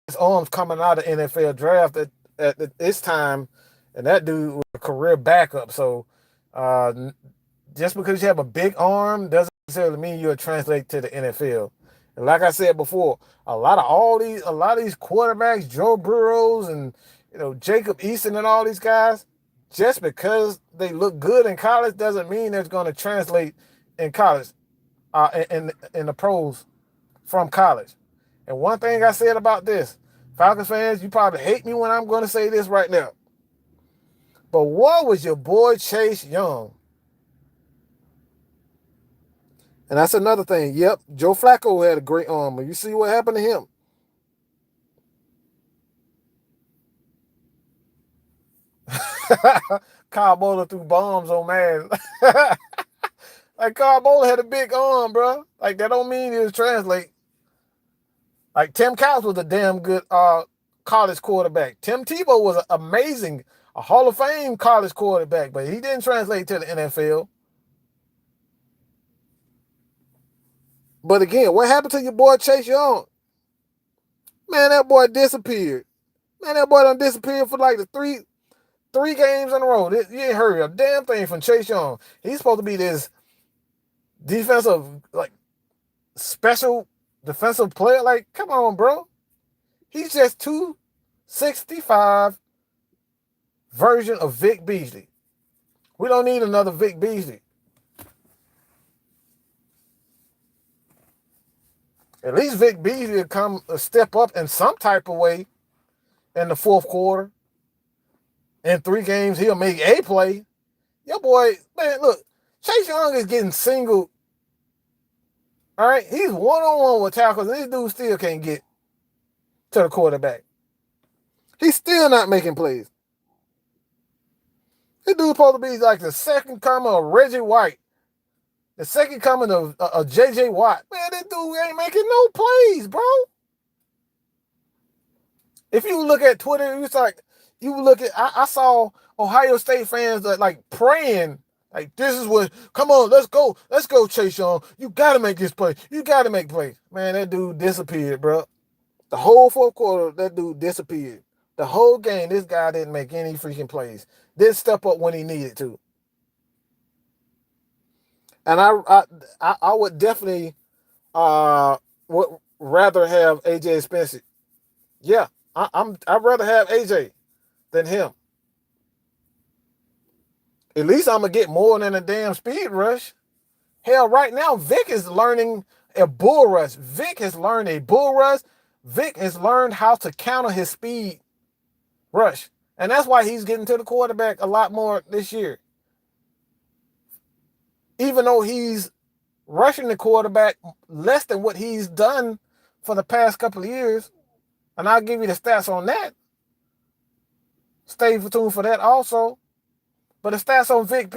best arms coming out of the NFL draft at this time, and that dude was a career backup. So just because you have a big arm doesn't necessarily mean you'll translate to the NFL. And like I said before, a lot of these quarterbacks, Joe Burrows and Jacob Eason and all these guys, just because they look good in college doesn't mean it's going to translate in college, in the pros from college. And one thing I said about this, Falcons fans, you probably hate me when I'm going to say this right now, but what was your boy Chase Young? And that's another thing. Yep, Joe Flacco had a great arm. You see what happened to him. Kyle Boller threw bombs on man. Like Kyle Boller had a big arm, bro. Like that don't mean it'll translate. Like Tim Couch was a damn good college quarterback. Tim Tebow was amazing, a Hall of Fame college quarterback, but he didn't translate to the NFL. But again, what happened to your boy Chase Young? Man, that boy disappeared. Man, that boy done disappeared for like the three games in a row. You ain't heard a damn thing from Chase Young. He's supposed to be this defensive, like, special defensive player. Like, come on, bro. He's just 265 version of Vic Beasley. We don't need another Vic Beasley. At least Vic Beasley will come a step up in some type of way in the fourth quarter. In 3 games, he'll make a play. Your boy, man, look, Chase Young is getting singled. All right, he's one-on-one with tackles, and this dude still can't get to the quarterback. He's still not making plays. This dude's supposed to be like the second coming of Reggie White. The second coming of J.J. Watt. Man, this dude ain't making no plays, bro. If you look at Twitter, you look at, I saw Ohio State fans that like praying, like this is what, come on, let's go, Chase Young. You gotta make this play. You gotta make plays. Man, that dude disappeared, bro. The whole fourth quarter, that dude disappeared. The whole game, this guy didn't make any freaking plays. Didn't step up when he needed to. And I would definitely would rather have AJ Spencer. Yeah, I'd rather have AJ than him. At least I'm gonna get more than a damn speed rush. Hell, right now Vic is learning a bull rush. Vic has learned a bull rush. Vic has learned how to counter his speed rush, and that's why he's getting to the quarterback a lot more this year. Even though he's rushing the quarterback less than what he's done for the past couple of years, and I'll give you the stats on that. Stay tuned for that also. But the stats on Vic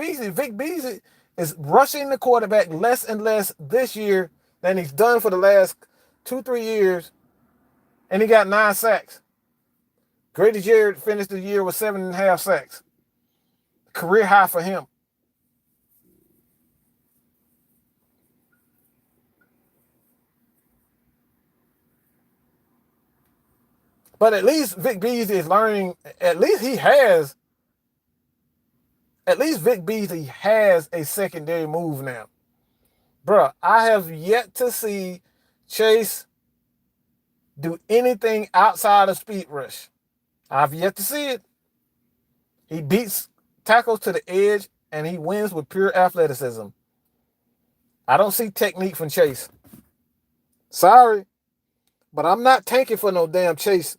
Beasley is rushing the quarterback less and less this year than he's done for the last 2-3 years, and he got 9 sacks. Grady Jarrett finished the year with 7.5 sacks. Career high for him. But at least Vic Beasley is learning, at least Vic Beasley has a secondary move now. Bruh, I have yet to see Chase do anything outside of speed rush. I've yet to see it. He beats tackles to the edge and he wins with pure athleticism. I don't see technique from Chase. Sorry, but I'm not tanking for no damn Chase.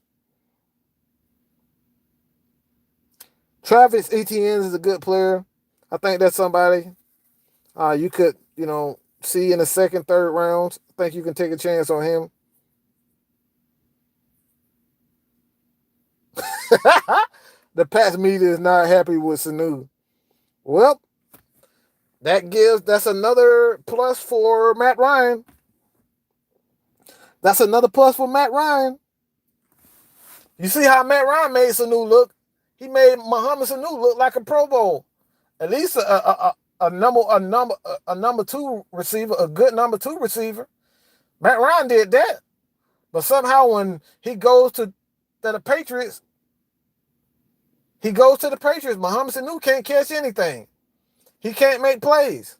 Travis Etienne is a good player. I think that's somebody you could, see in the second, third rounds. I think you can take a chance on him. The Pats media is not happy with Sanu. Well, that's another plus for Matt Ryan. That's another plus for Matt Ryan. You see how Matt Ryan made Sanu look? He made Mohamed Sanu look like a Pro Bowl. At least a number 2 receiver, a good number 2 receiver. Matt Ryan did that. But somehow when he goes to the Patriots, Mohamed Sanu can't catch anything. He can't make plays.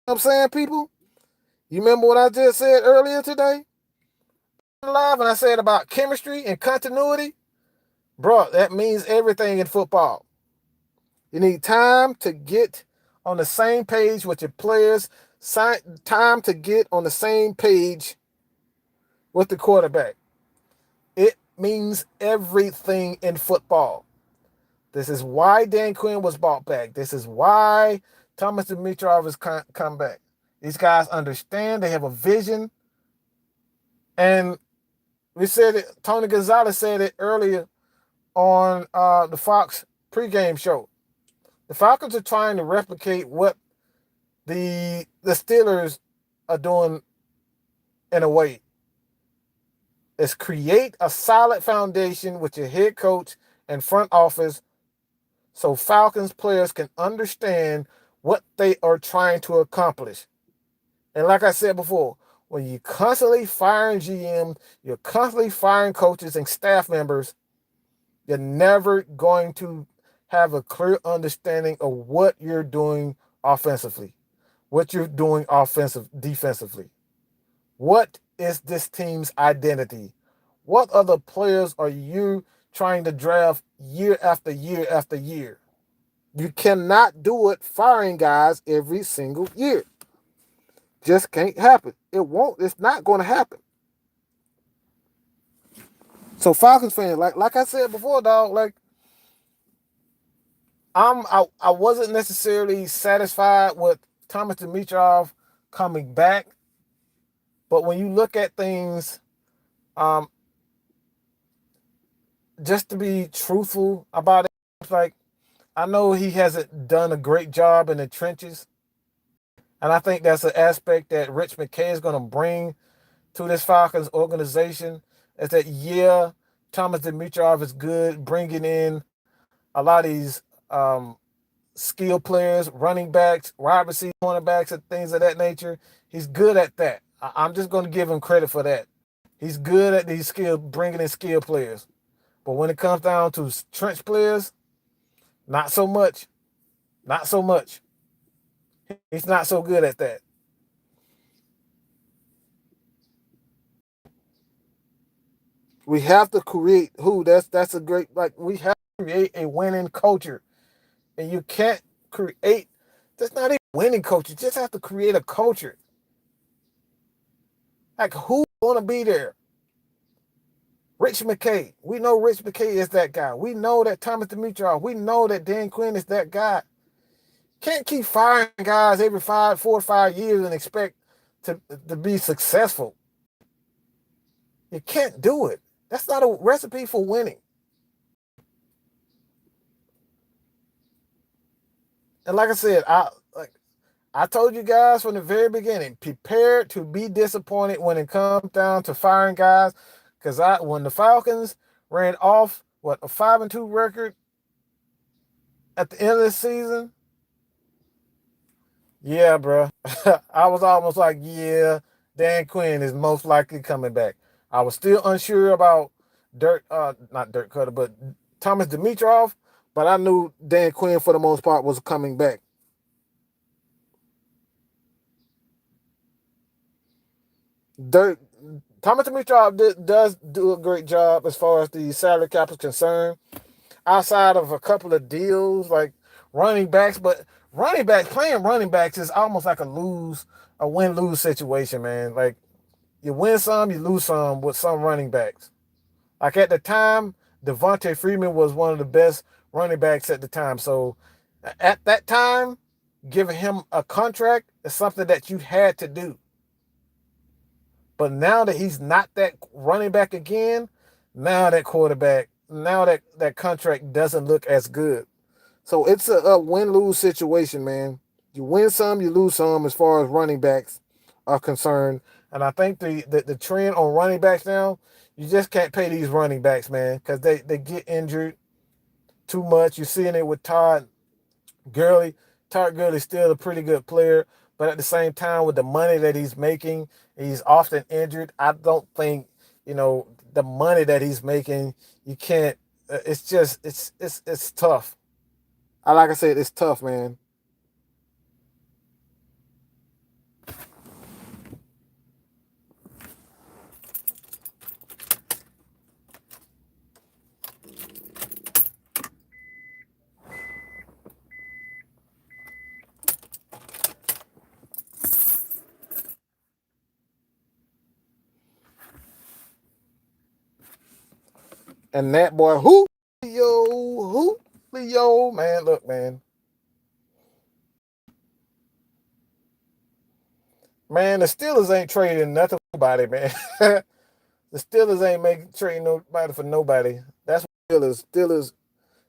You know what I'm saying, people? You remember what I just said earlier today? Live, and I said about chemistry and continuity? Bro, that means everything in football. You need time to get on the same page with your players, time to get on the same page with the quarterback. It means everything in football. This is why Dan Quinn was brought back. This is why Thomas Dimitrov has come back. These guys understand. They have a vision. And we said it, Tony Gonzalez said it earlier on the Fox pregame show. The Falcons are trying to replicate what the Steelers are doing in a way. Is create a solid foundation with your head coach and front office so Falcons players can understand what they are trying to accomplish. And like I said before, when you're constantly firing GMs, you're constantly firing coaches and staff members, you're never going to have a clear understanding of what you're doing offensively, what you're doing defensively. What is this team's identity? What other players are you trying to draft year after year after year? You cannot do it firing guys every single year. Just can't happen. It's not going to happen. So Falcons fans, like I said before, dog, I wasn't necessarily satisfied with Thomas Dimitrov coming back, but when you look at things, just to be truthful about it, it's I know he hasn't done a great job in the trenches, and I think that's an aspect that Rich McKay is going to bring to this Falcons organization. Is that Thomas Dimitrov is good, bringing in a lot of these um, skill players, running backs, wide receiver, cornerbacks, and things of that nature. He's good at that. I'm just going to give him credit for that. He's good at these skill, bringing in skill players. But when it comes down to trench players, not so much. Not so much. He's not so good at that. We have to create who that's a great we have to create a winning culture. And you can't create that's not even winning culture. You just have to create a culture. Like who's gonna be there? Rich McKay. We know Rich McKay is that guy. We know that Thomas Dimitrov. We know that Dan Quinn is that guy. Can't keep firing guys every 4 or 5 years and expect to be successful. You can't do it. That's not a recipe for winning. And like I said, I told you guys from the very beginning, prepare to be disappointed when it comes down to firing guys. Because when the Falcons ran off a 5-2 record at the end of the season, yeah, bro, I was almost like, yeah, Dan Quinn is most likely coming back. I was still unsure about not Dirk Cutter, but Thomas Dimitrov, but I knew Dan Quinn for the most part was coming back. Dirk Thomas Dimitrov does do a great job as far as the salary cap is concerned. Outside of a couple of deals like running backs, but playing running backs is almost like a win lose situation, man. Like you win some, you lose some with some running backs. Like at the time, Devontae Freeman was one of the best running backs at the time. So at that time, giving him a contract is something that you had to do. But now that he's not that running back again, now that contract doesn't look as good. So it's a win lose situation, man. You win some, you lose some as far as running backs are concerned. And I think the trend on running backs now, you just can't pay these running backs, man, because they get injured too much. You're seeing it with Gurley. Todd Gurley's still a pretty good player, but at the same time, with the money that he's making, he's often injured. I don't think the money that he's making. You can't. It's just it's tough. Like I said, it's tough, man. And that boy, Julio, man, look, man, the Steelers ain't trading nothing for nobody, man. The Steelers ain't trading nobody for nobody. That's what Steelers,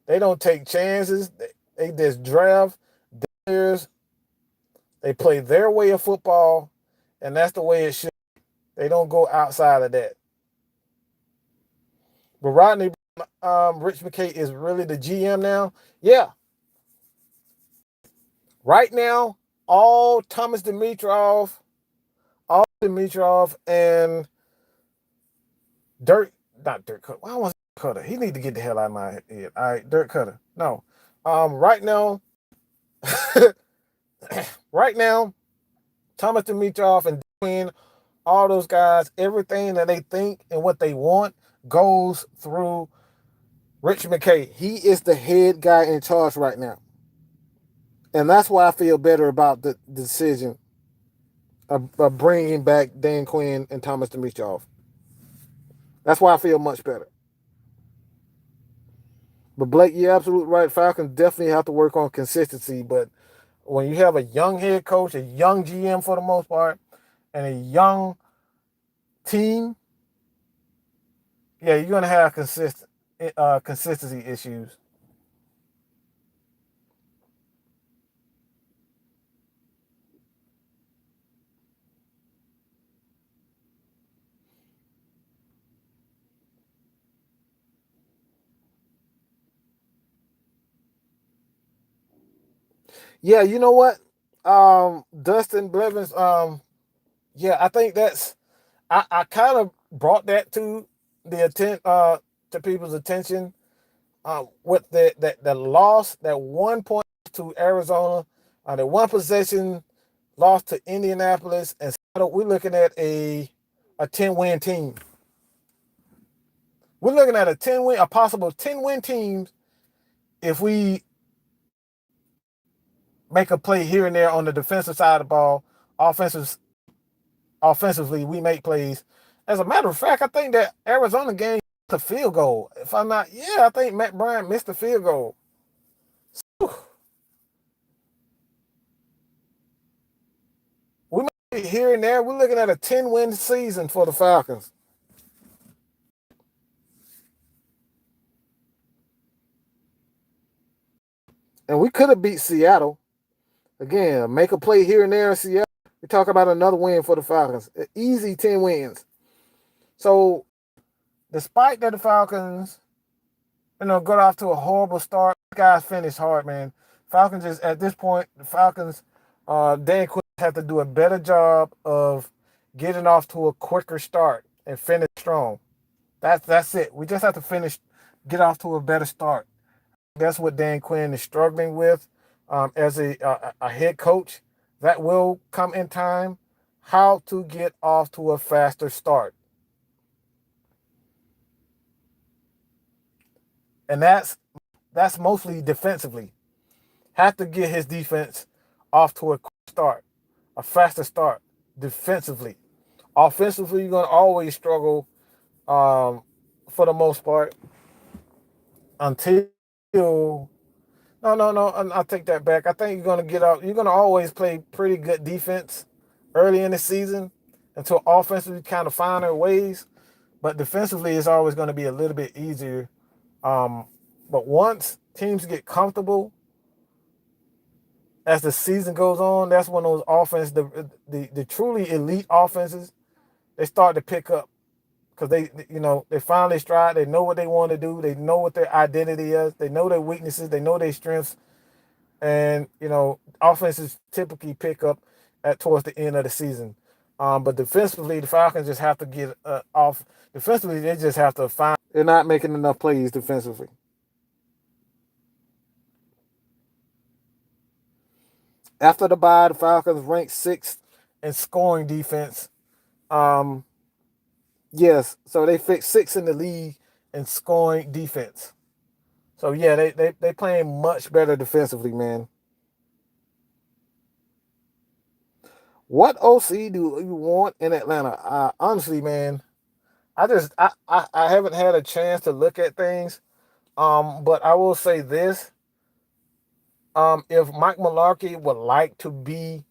they don't take chances. They just draft players. They play their way of football, and that's the way it should. They don't go outside of that. But Rich McKay is really the GM now. Yeah, right now, all Thomas Dimitrov and Dirk, not Dirk Cutter. Why was Cutter? He need to get the hell out of my head. All right, Dirk Cutter. No, right now, right now, Thomas Dimitrov and Quinn, all those guys, everything that they think and what they want goes through Rich McKay. He is the head guy in charge right now. And that's why I feel better about the decision of bringing back Dan Quinn and Thomas Dimitrov. That's why I feel much better. But Blake, you're absolutely right. Falcons definitely have to work on consistency. But when you have a young head coach, a young GM for the most part, and a young team, yeah, you're gonna have consistency issues. Yeah, you know what? Dustin Blevins, yeah, I think I kind of brought that to people's attention with the loss, that 1 point to Arizona, the one possession loss to Indianapolis, and we're looking at a 10-win team. We're looking at a possible 10-win team if we make a play here and there on the defensive side of the ball. Offensive, offensively, we make plays. As a matter of fact, I think that Arizona game the field goal. If I'm not, yeah, I think Matt Bryant missed the field goal. Whew. We might be here and there. We're looking at a 10-win season for the Falcons. And we could have beat Seattle. Again, make a play here and there in Seattle. We talk about another win for the Falcons. Easy 10 wins. So, despite that the Falcons, got off to a horrible start, guys finished hard, man. Falcons is at this point, the Falcons, Dan Quinn have to do a better job of getting off to a quicker start and finish strong. That's it. We just have to get off to a better start. That's what Dan Quinn is struggling with as a head coach. That will come in time. How to get off to a faster start. And that's mostly defensively. Have to get his defense off to a quick start, a faster start defensively. Offensively, you're going to always struggle for the most part until no. I'll take that back. I think you're going to get out. You're going to always play pretty good defense early in the season until offensively kind of find their ways. But defensively, it's always going to be a little bit easier. But once teams get comfortable as the season goes on, that's when those offenses, the truly elite offenses, they start to pick up because they finally stride. They know what they want to do. They know what their identity is. They know their weaknesses. They know their strengths. And offenses typically pick up at towards the end of the season. But defensively, the Falcons just have to get off. Defensively, they just have to find. They're not making enough plays defensively. After the bye, the Falcons ranked sixth in scoring defense. Yes, so they fixed sixth in the league in scoring defense. So yeah, they playing much better defensively, man. What OC do you want in Atlanta? Honestly, man, I haven't had a chance to look at things. But I will say this: if Mike Mularkey would like to be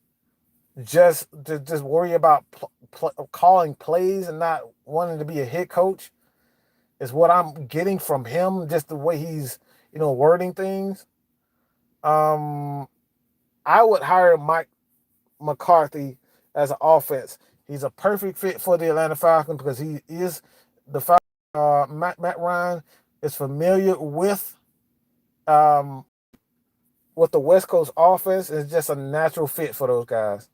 just worry about calling plays and not wanting to be a head coach, is what I'm getting from him. Just the way he's wording things. Um, I would hire Mike McCarthy as an offense. He's a perfect fit for the Atlanta Falcons because he is the Falcons. Matt Ryan is familiar um, with the West Coast offense. It's just a natural fit for those guys.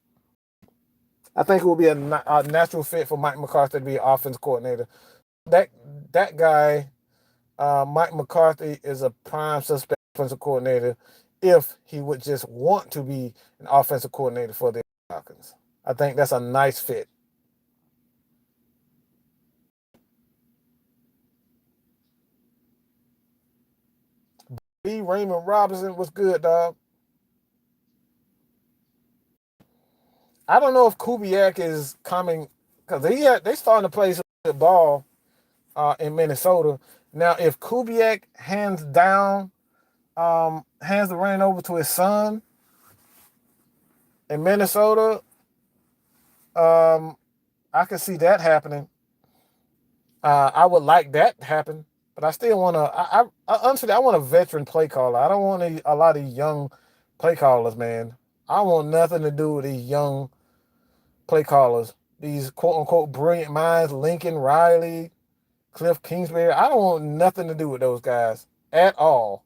I think it will be a natural fit for Mike McCarthy to be an offense coordinator. That that guy, Mike McCarthy, is a prime suspect offensive coordinator if he would just want to be an offensive coordinator for the Falcons. I think that's a nice fit. B. Raymond Robinson was good, dog. I don't know if Kubiak is coming because they starting to play some good ball in Minnesota. Now, if Kubiak hands the reign over to his son in Minnesota, I can see that happening. I would like that to happen, but I still want to. Honestly, I want a veteran play caller. I don't want a lot of young play callers, man. I want nothing to do with these young play callers. These quote unquote brilliant minds, Lincoln Riley, Cliff Kingsbury. I don't want nothing to do with those guys at all.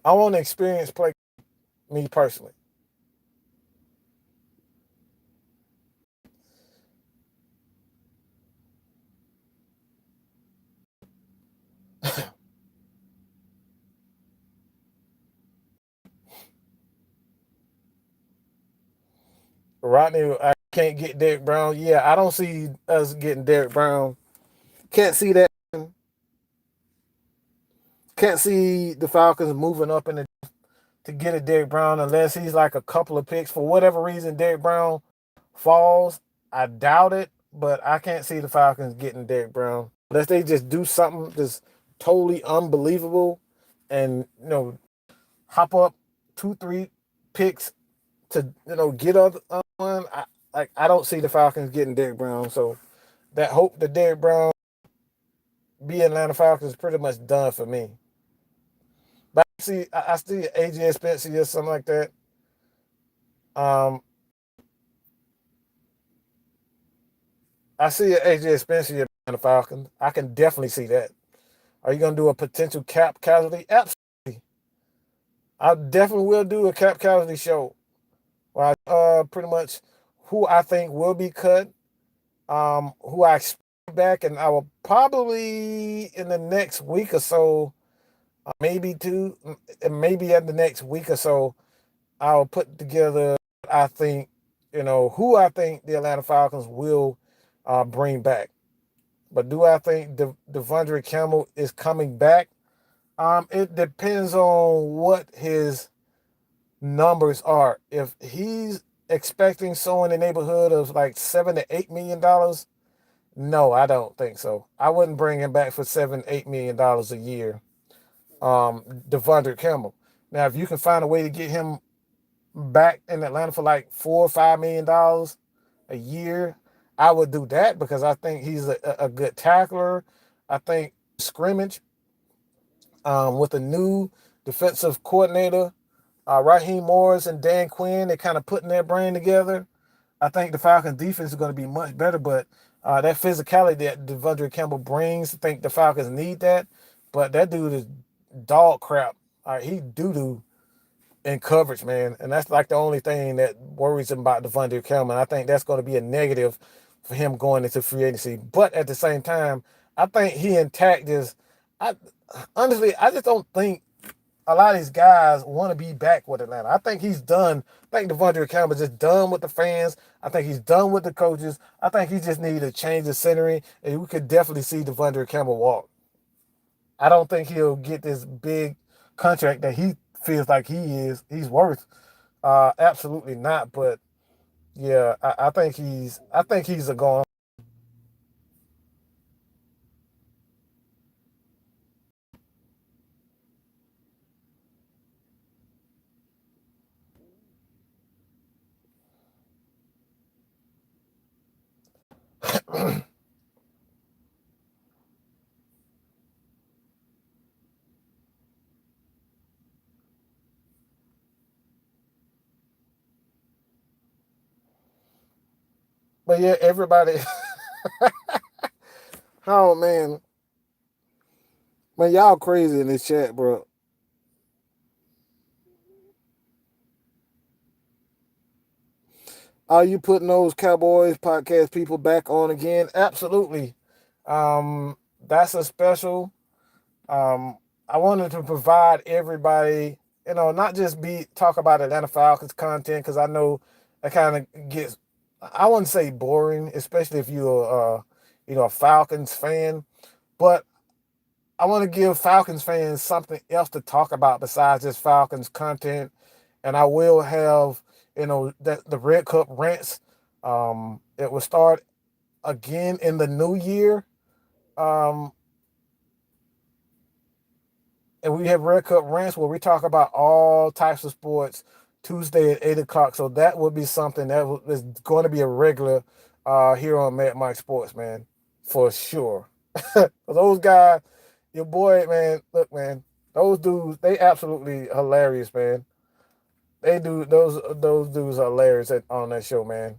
I want to experience play me personally. Rodney, I can't get Derek Brown. Yeah, I don't see us getting Derek Brown. Can't see that. Can't see the Falcons moving up in the to get a Derek Brown unless he's like a couple of picks. For whatever reason, Derek Brown falls. I doubt it, but I can't see the Falcons getting Derek Brown unless they just do something just totally unbelievable and hop up 2, 3 picks to get other one. I don't see the Falcons getting Derek Brown. So that hope that Derek Brown be Atlanta Falcons is pretty much done for me. But I see AJ Spencer or something like that. Um, I see AJ Spencer in the Falcons. I can definitely see that. Are you going to do a potential cap casualty? Absolutely. I definitely will do a cap casualty show. Where pretty much who I think will be cut, who I expect back, and I will probably in the next week or so, maybe two, maybe in the next week or so, I'll put together. I think who I think the Atlanta Falcons will bring back. But do I think Devondre Campbell is coming back? It depends on what his numbers are. If he's expecting so in the neighborhood of like $7 to $8 million, no, I don't think so. I wouldn't bring him back for $7, $8 million a year. Devondre Campbell. Now, if you can find a way to get him back in Atlanta for like $4 or $5 million a year, I would do that because I think he's a good tackler. I think scrimmage with a new defensive coordinator, Raheem Morris and Dan Quinn, they're kind of putting their brain together. I think the Falcons defense is going to be much better, but that physicality that Devondre Campbell brings, I think the Falcons need that. But that dude is dog crap. He doo doo in coverage, man, and that's like the only thing that worries him about Devondre Campbell. I think that's going to be a negative for him going into free agency. But at the same time, I think he intact is. I honestly, I just don't think a lot of these guys want to be back with Atlanta. I think he's done. I think Devondre Campbell just done with the fans. I think he's done with the coaches. I think he just needs to change the scenery, and we could definitely see Devondre Campbell walk. I don't think he'll get this big contract that he feels like he's worth. Absolutely not. But yeah, I think he's a going. But yeah, everybody. Oh man, y'all crazy in this chat, bro. Are you putting those Cowboys podcast people back on again? Absolutely. That's a special. Um, I wanted to provide everybody, not just be talk about Atlanta Falcons content because I know that kind of gets, I wouldn't say boring, especially if you're, a Falcons fan. But I want to give Falcons fans something else to talk about besides just Falcons content, and I will have, that the Red Cup rants. It will start again in the new year. Um, and we have Red Cup rants where we talk about all types of sports Tuesday at 8 o'clock. So that would be something that is going to be a regular here on Mad Mike Sports, man, for sure. Those guys, your boy, man, look, man, those dudes, they absolutely hilarious, man. They do those dudes are hilarious on that show, man.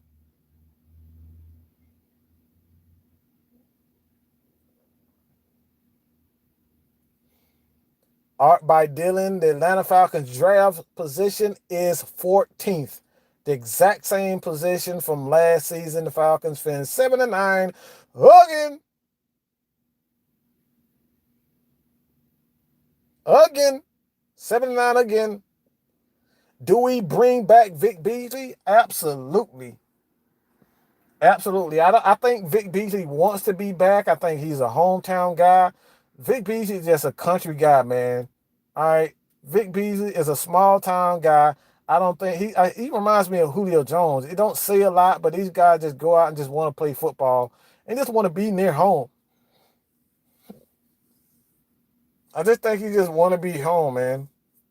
Art by Dylan, the Atlanta Falcons draft position is 14th. The exact same position from last season. The Falcons finished 7-9. Again. Again. 7-9 again. Do we bring back Vic Beasley? Absolutely. Absolutely. I think Vic Beasley wants to be back. I think he's a hometown guy. Vic Beasley is just a country guy, man. All right. Vic Beasley is a small town guy. I don't think he reminds me of Julio Jones. He don't say a lot, but these guys just go out and just want to play football and just want to be near home. I just think he just want to be home, man.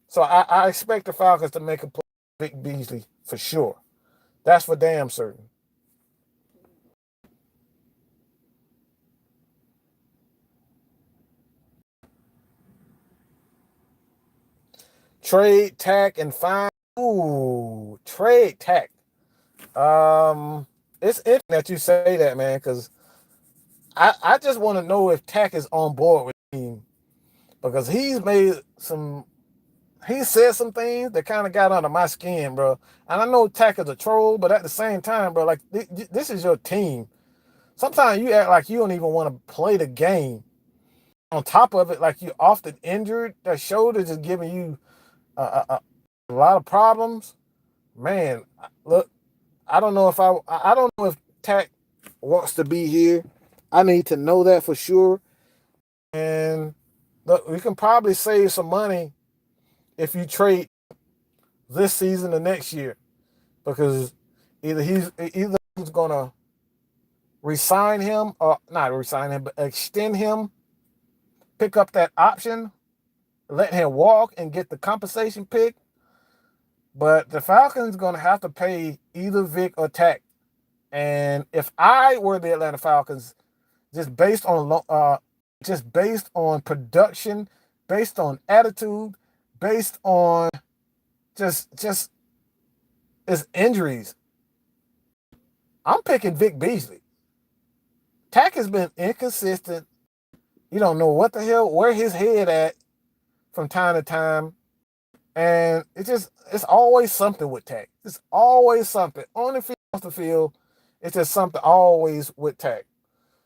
So I expect the Falcons to make a play with Vic Beasley for sure. That's for damn certain. Trade, tack, and fine. Ooh, trade, tack. It's interesting that you say that, man, because I just want to know if Tack is on board with the team because he said some things that kind of got under my skin, bro. And I know Tack is a troll, but at the same time, bro, like this is your team. Sometimes you act like you don't even want to play the game. On top of it, like you're often injured. That shoulder just giving you a lot of problems. Man, look, I don't know if I don't know if Tack wants to be here. I need to know that for sure. And look, we can probably save some money if you trade this season or next year because either he's gonna resign him or not resign him, but extend him, pick up that option, let him walk and get the compensation pick. But the Falcons gonna have to pay either Vic or Tack. And if I were the Atlanta Falcons, just based on production, based on attitude, based on just his injuries, I'm picking Vic Beasley. Tack has been inconsistent. You don't know what the hell where his head at from time to time, and it's always something with Tack. It's always something on the field, off the field. It's just something always with Tack.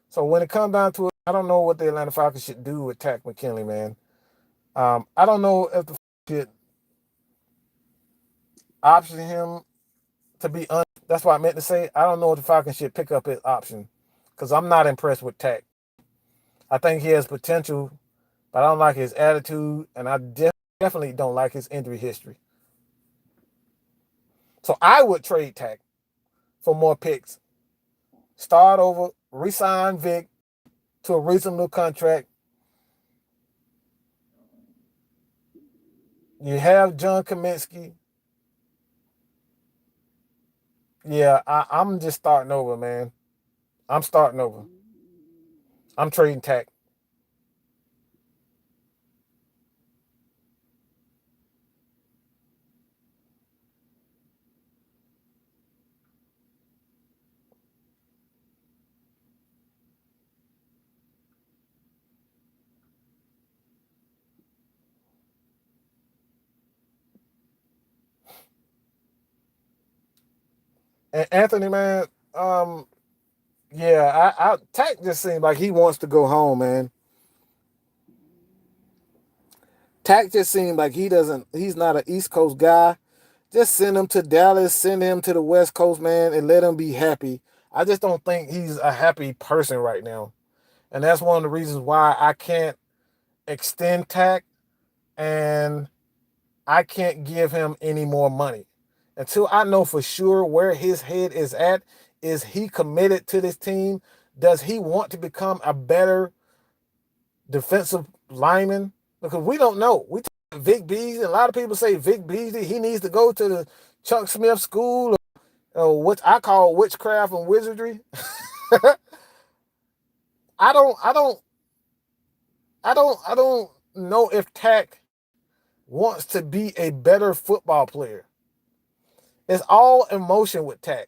So when it comes down to it, I don't know what the Atlanta Falcons should do with Tack McKinley, man. I don't know if the should option him to be honest. That's what I meant to say. I don't know if the Falcons should pick up his option because I'm not impressed with Tack. I think he has potential, but I don't like his attitude, and I definitely don't like his injury history. So I would trade Tack for more picks. Start over, resign Vic to a reasonable contract. You have John Kaminsky. Yeah, I'm just starting over, man. I'm starting over. I'm trading Tack. And Anthony, man, yeah, Tack just seems like he wants to go home, man. Tack just seems like he's not an East Coast guy. Just send him to Dallas, send him to the West Coast, man, and let him be happy. I just don't think he's a happy person right now. And that's one of the reasons why I can't extend Tack and I can't give him any more money. Until I know for sure where his head is at, is he committed to this team? Does he want to become a better defensive lineman? Because we don't know. We talk Vic Beasley. A lot of people say Vic Beasley, he needs to go to the Chuck Smith School or what I call witchcraft and wizardry. I don't I don't I don't know if Tack wants to be a better football player. It's all emotion with Tack.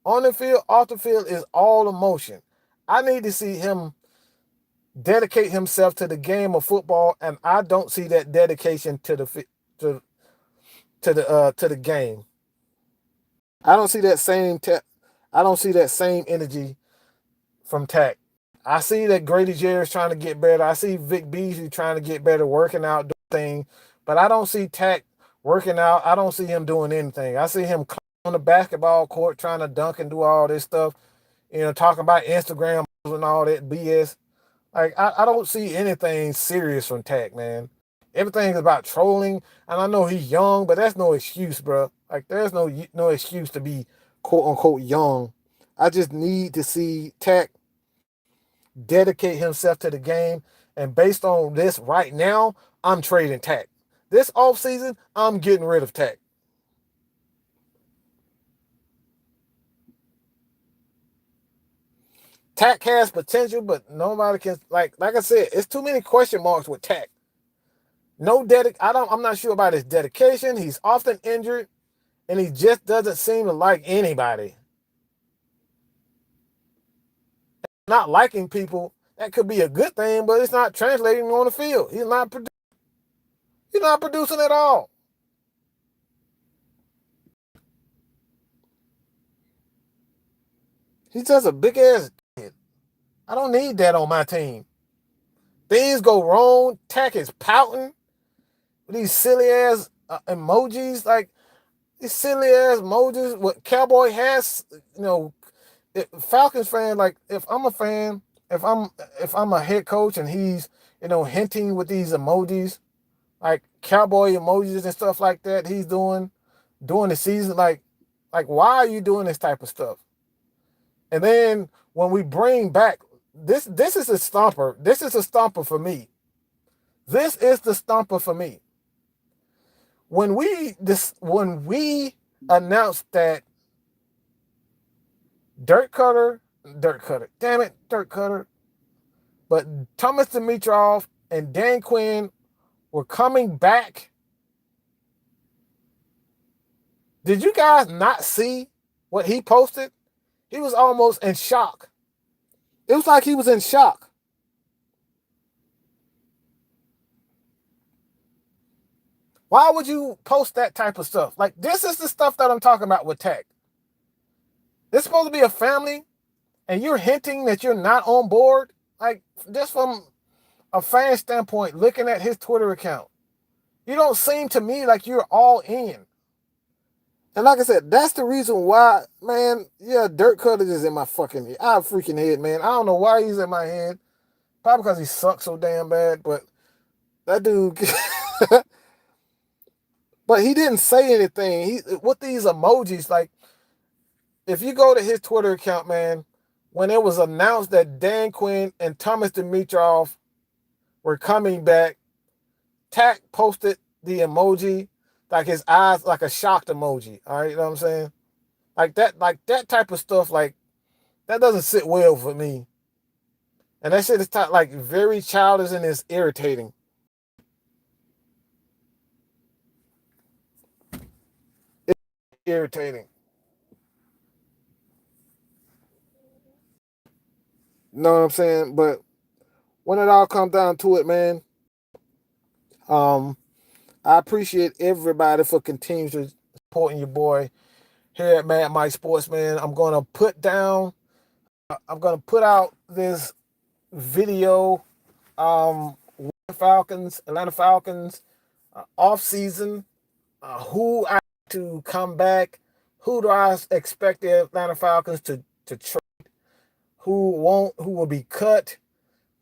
On the field, off the field is all emotion. I need to see him dedicate himself to the game of football, and I don't see that dedication to to to the game. I don't see that same I don't see that same energy from Tech. I see that Grady Jarrett's trying to get better. I see Vic Beasley trying to get better, working out, doing things, but I don't see Tech working out. I don't see him doing anything. I see him on the basketball court trying to dunk and do all this stuff, talking about Instagram and all that BS. Like, I don't see anything serious from Tech, man. Everything's about trolling, and I know he's young, but that's no excuse, bro. Like, there's no excuse to be quote unquote young. I just need to see Tech dedicate himself to the game, and based on this right now, I'm trading Tech. This offseason, I'm getting rid of Tech. Tech has potential, but nobody can like I said, it's too many question marks with Tech. I'm not sure about his dedication. He's often injured, and he just doesn't seem to like anybody. Not liking people, that could be a good thing, but it's not translating on the field. He's not producing at all. He's just a big ass kid. I don't need that on my team. Things go wrong. Tech is pouting with these silly ass emojis. Like, these silly ass emojis. What Cowboy has, Falcons fan. Like, if I'm a fan, if I'm a head coach and he's hinting with these emojis, like cowboy emojis and stuff like that, he's doing during the season. Like why are you doing this type of stuff? And then when we bring back this is a stomper. This is a stomper for me. This is the stomper for me. When we announced that Dirt Cutter, damn it, Dirt Cutter, but Thomas Dimitroff and Dan Quinn were coming back. Did you guys not see what he posted? He was almost in shock. It was like he was in shock. Why would you post that type of stuff? Like, this is the stuff that I'm talking about with Tech. This is supposed to be a family, and you're hinting that you're not on board. Like, just from a fan standpoint, looking at his Twitter account, you don't seem to me like you're all in. And like I said, that's the reason why, man, yeah, Dirt Cutter is in my fucking head. I freaking head, man. I don't know why he's in my head. Probably because he sucks so damn bad, but that dude. But he didn't say anything. With these emojis, like, if you go to his Twitter account, man, when it was announced that Dan Quinn and Thomas Dimitroff were coming back, Tack posted the emoji, like his eyes, like a shocked emoji. All right, you know what I'm saying? Like that type of stuff, like, that doesn't sit well for me. And that shit is like very childish and it's irritating. It's irritating. You know what I'm saying? But when it all comes down to it, man, um, I appreciate everybody for continuing supporting your boy here at Mad Mike Sports, man. I'm gonna put out this video. Atlanta Falcons, off season. Who I to come back? Who do I expect the Atlanta Falcons to trade? Who won't? Who will be cut?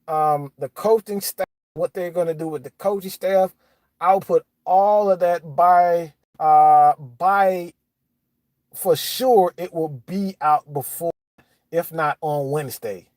The coaching staff, what they're going to do with the coaching staff. I'll put all of that by for sure. It will be out before, if not on Wednesday.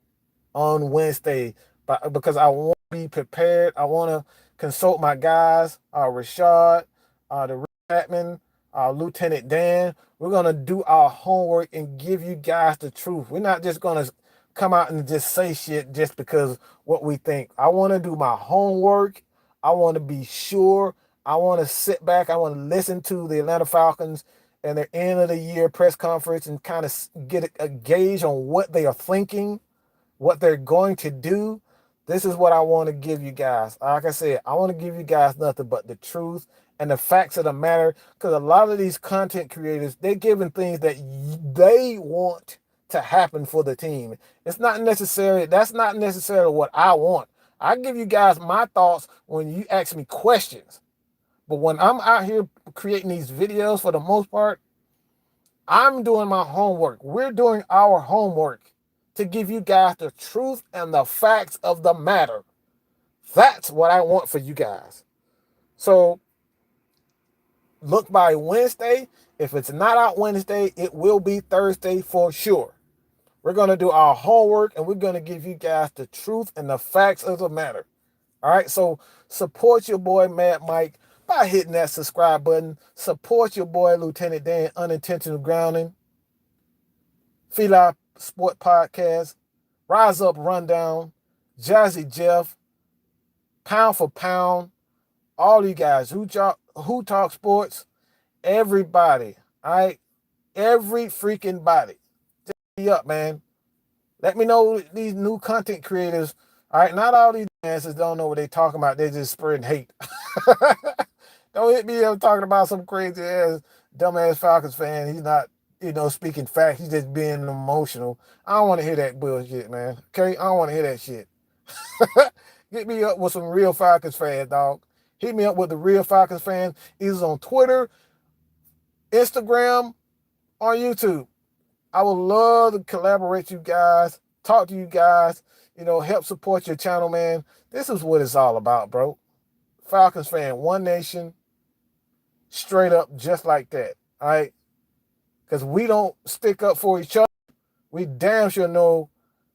On Wednesday, but because I want to be prepared, I want to consult my guys, Rashad, the Patman, Lieutenant Dan. We're gonna do our homework and give you guys the truth. We're not just gonna come out and just say shit just because what we think. I want to do my homework. I want to be sure. I want to sit back. I want to listen to the Atlanta Falcons and their end of the year press conference and kind of get a gauge on what they are thinking, what they're going to do. This is what I want to give you guys. Like I said, I want to give you guys nothing but the truth and the facts of the matter. Because a lot of these content creators, they're giving things that they want to happen for the team. It's not necessary. That's not necessarily what I want. I give you guys my thoughts when you ask me questions. But when I'm out here creating these videos, for the most part, I'm doing my homework. We're doing our homework to give you guys the truth and the facts of the matter. That's what I want for you guys. So look by Wednesday. If it's not out Wednesday, it will be Thursday for sure. We're going to do our homework and we're going to give you guys the truth and the facts of the matter. All right. So support your boy, Mad Mike, by hitting that subscribe button. Support your boy, Lieutenant Dan, Unintentional Grounding, Fila Sport Podcast, Rise Up Rundown, Jazzy Jeff, Pound for Pound, all you guys who talk sports, everybody, all right? Every freaking body. Just be up, man. Let me know these new content creators. All right, not all these answers don't know what they talking about. They're just spreading hate. Don't hit me up talking about some crazy ass, dumbass Falcons fan. He's not, speaking facts. He's just being emotional. I don't want to hear that bullshit, man. Okay, I don't want to hear that shit. Get me up with some real Falcons fans, dog. Hit me up with the real Falcons fans. Either on Twitter, Instagram, or YouTube. I would love to collaborate you guys, talk to you guys, help support your channel, man. This is what it's all about, bro. Falcons fan, one nation, straight up, just like that. All right? Because we don't stick up for each other. We damn sure know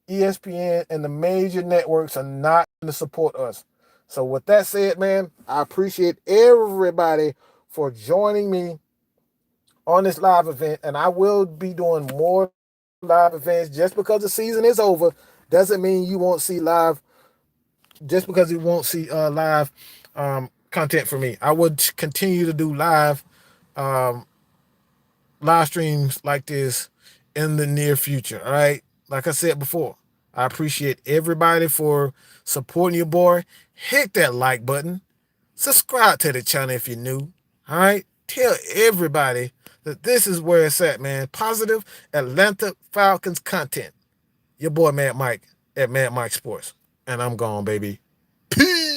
ESPN and the major networks are not going to support us. So with that said, man, I appreciate everybody for joining me on this live event. And I will be doing more live events. Just because the season is over doesn't mean you won't see live. Just because you won't see live content from me. I would continue to do live streams like this in the near future. All right. Like I said before, I appreciate everybody for supporting your boy. Hit that like button. Subscribe to the channel if you're new. All right. Tell everybody that this is where it's at, man. Positive Atlanta Falcons content. Your boy Mad Mike at Mad Mike Sports. And I'm gone, baby. Peace.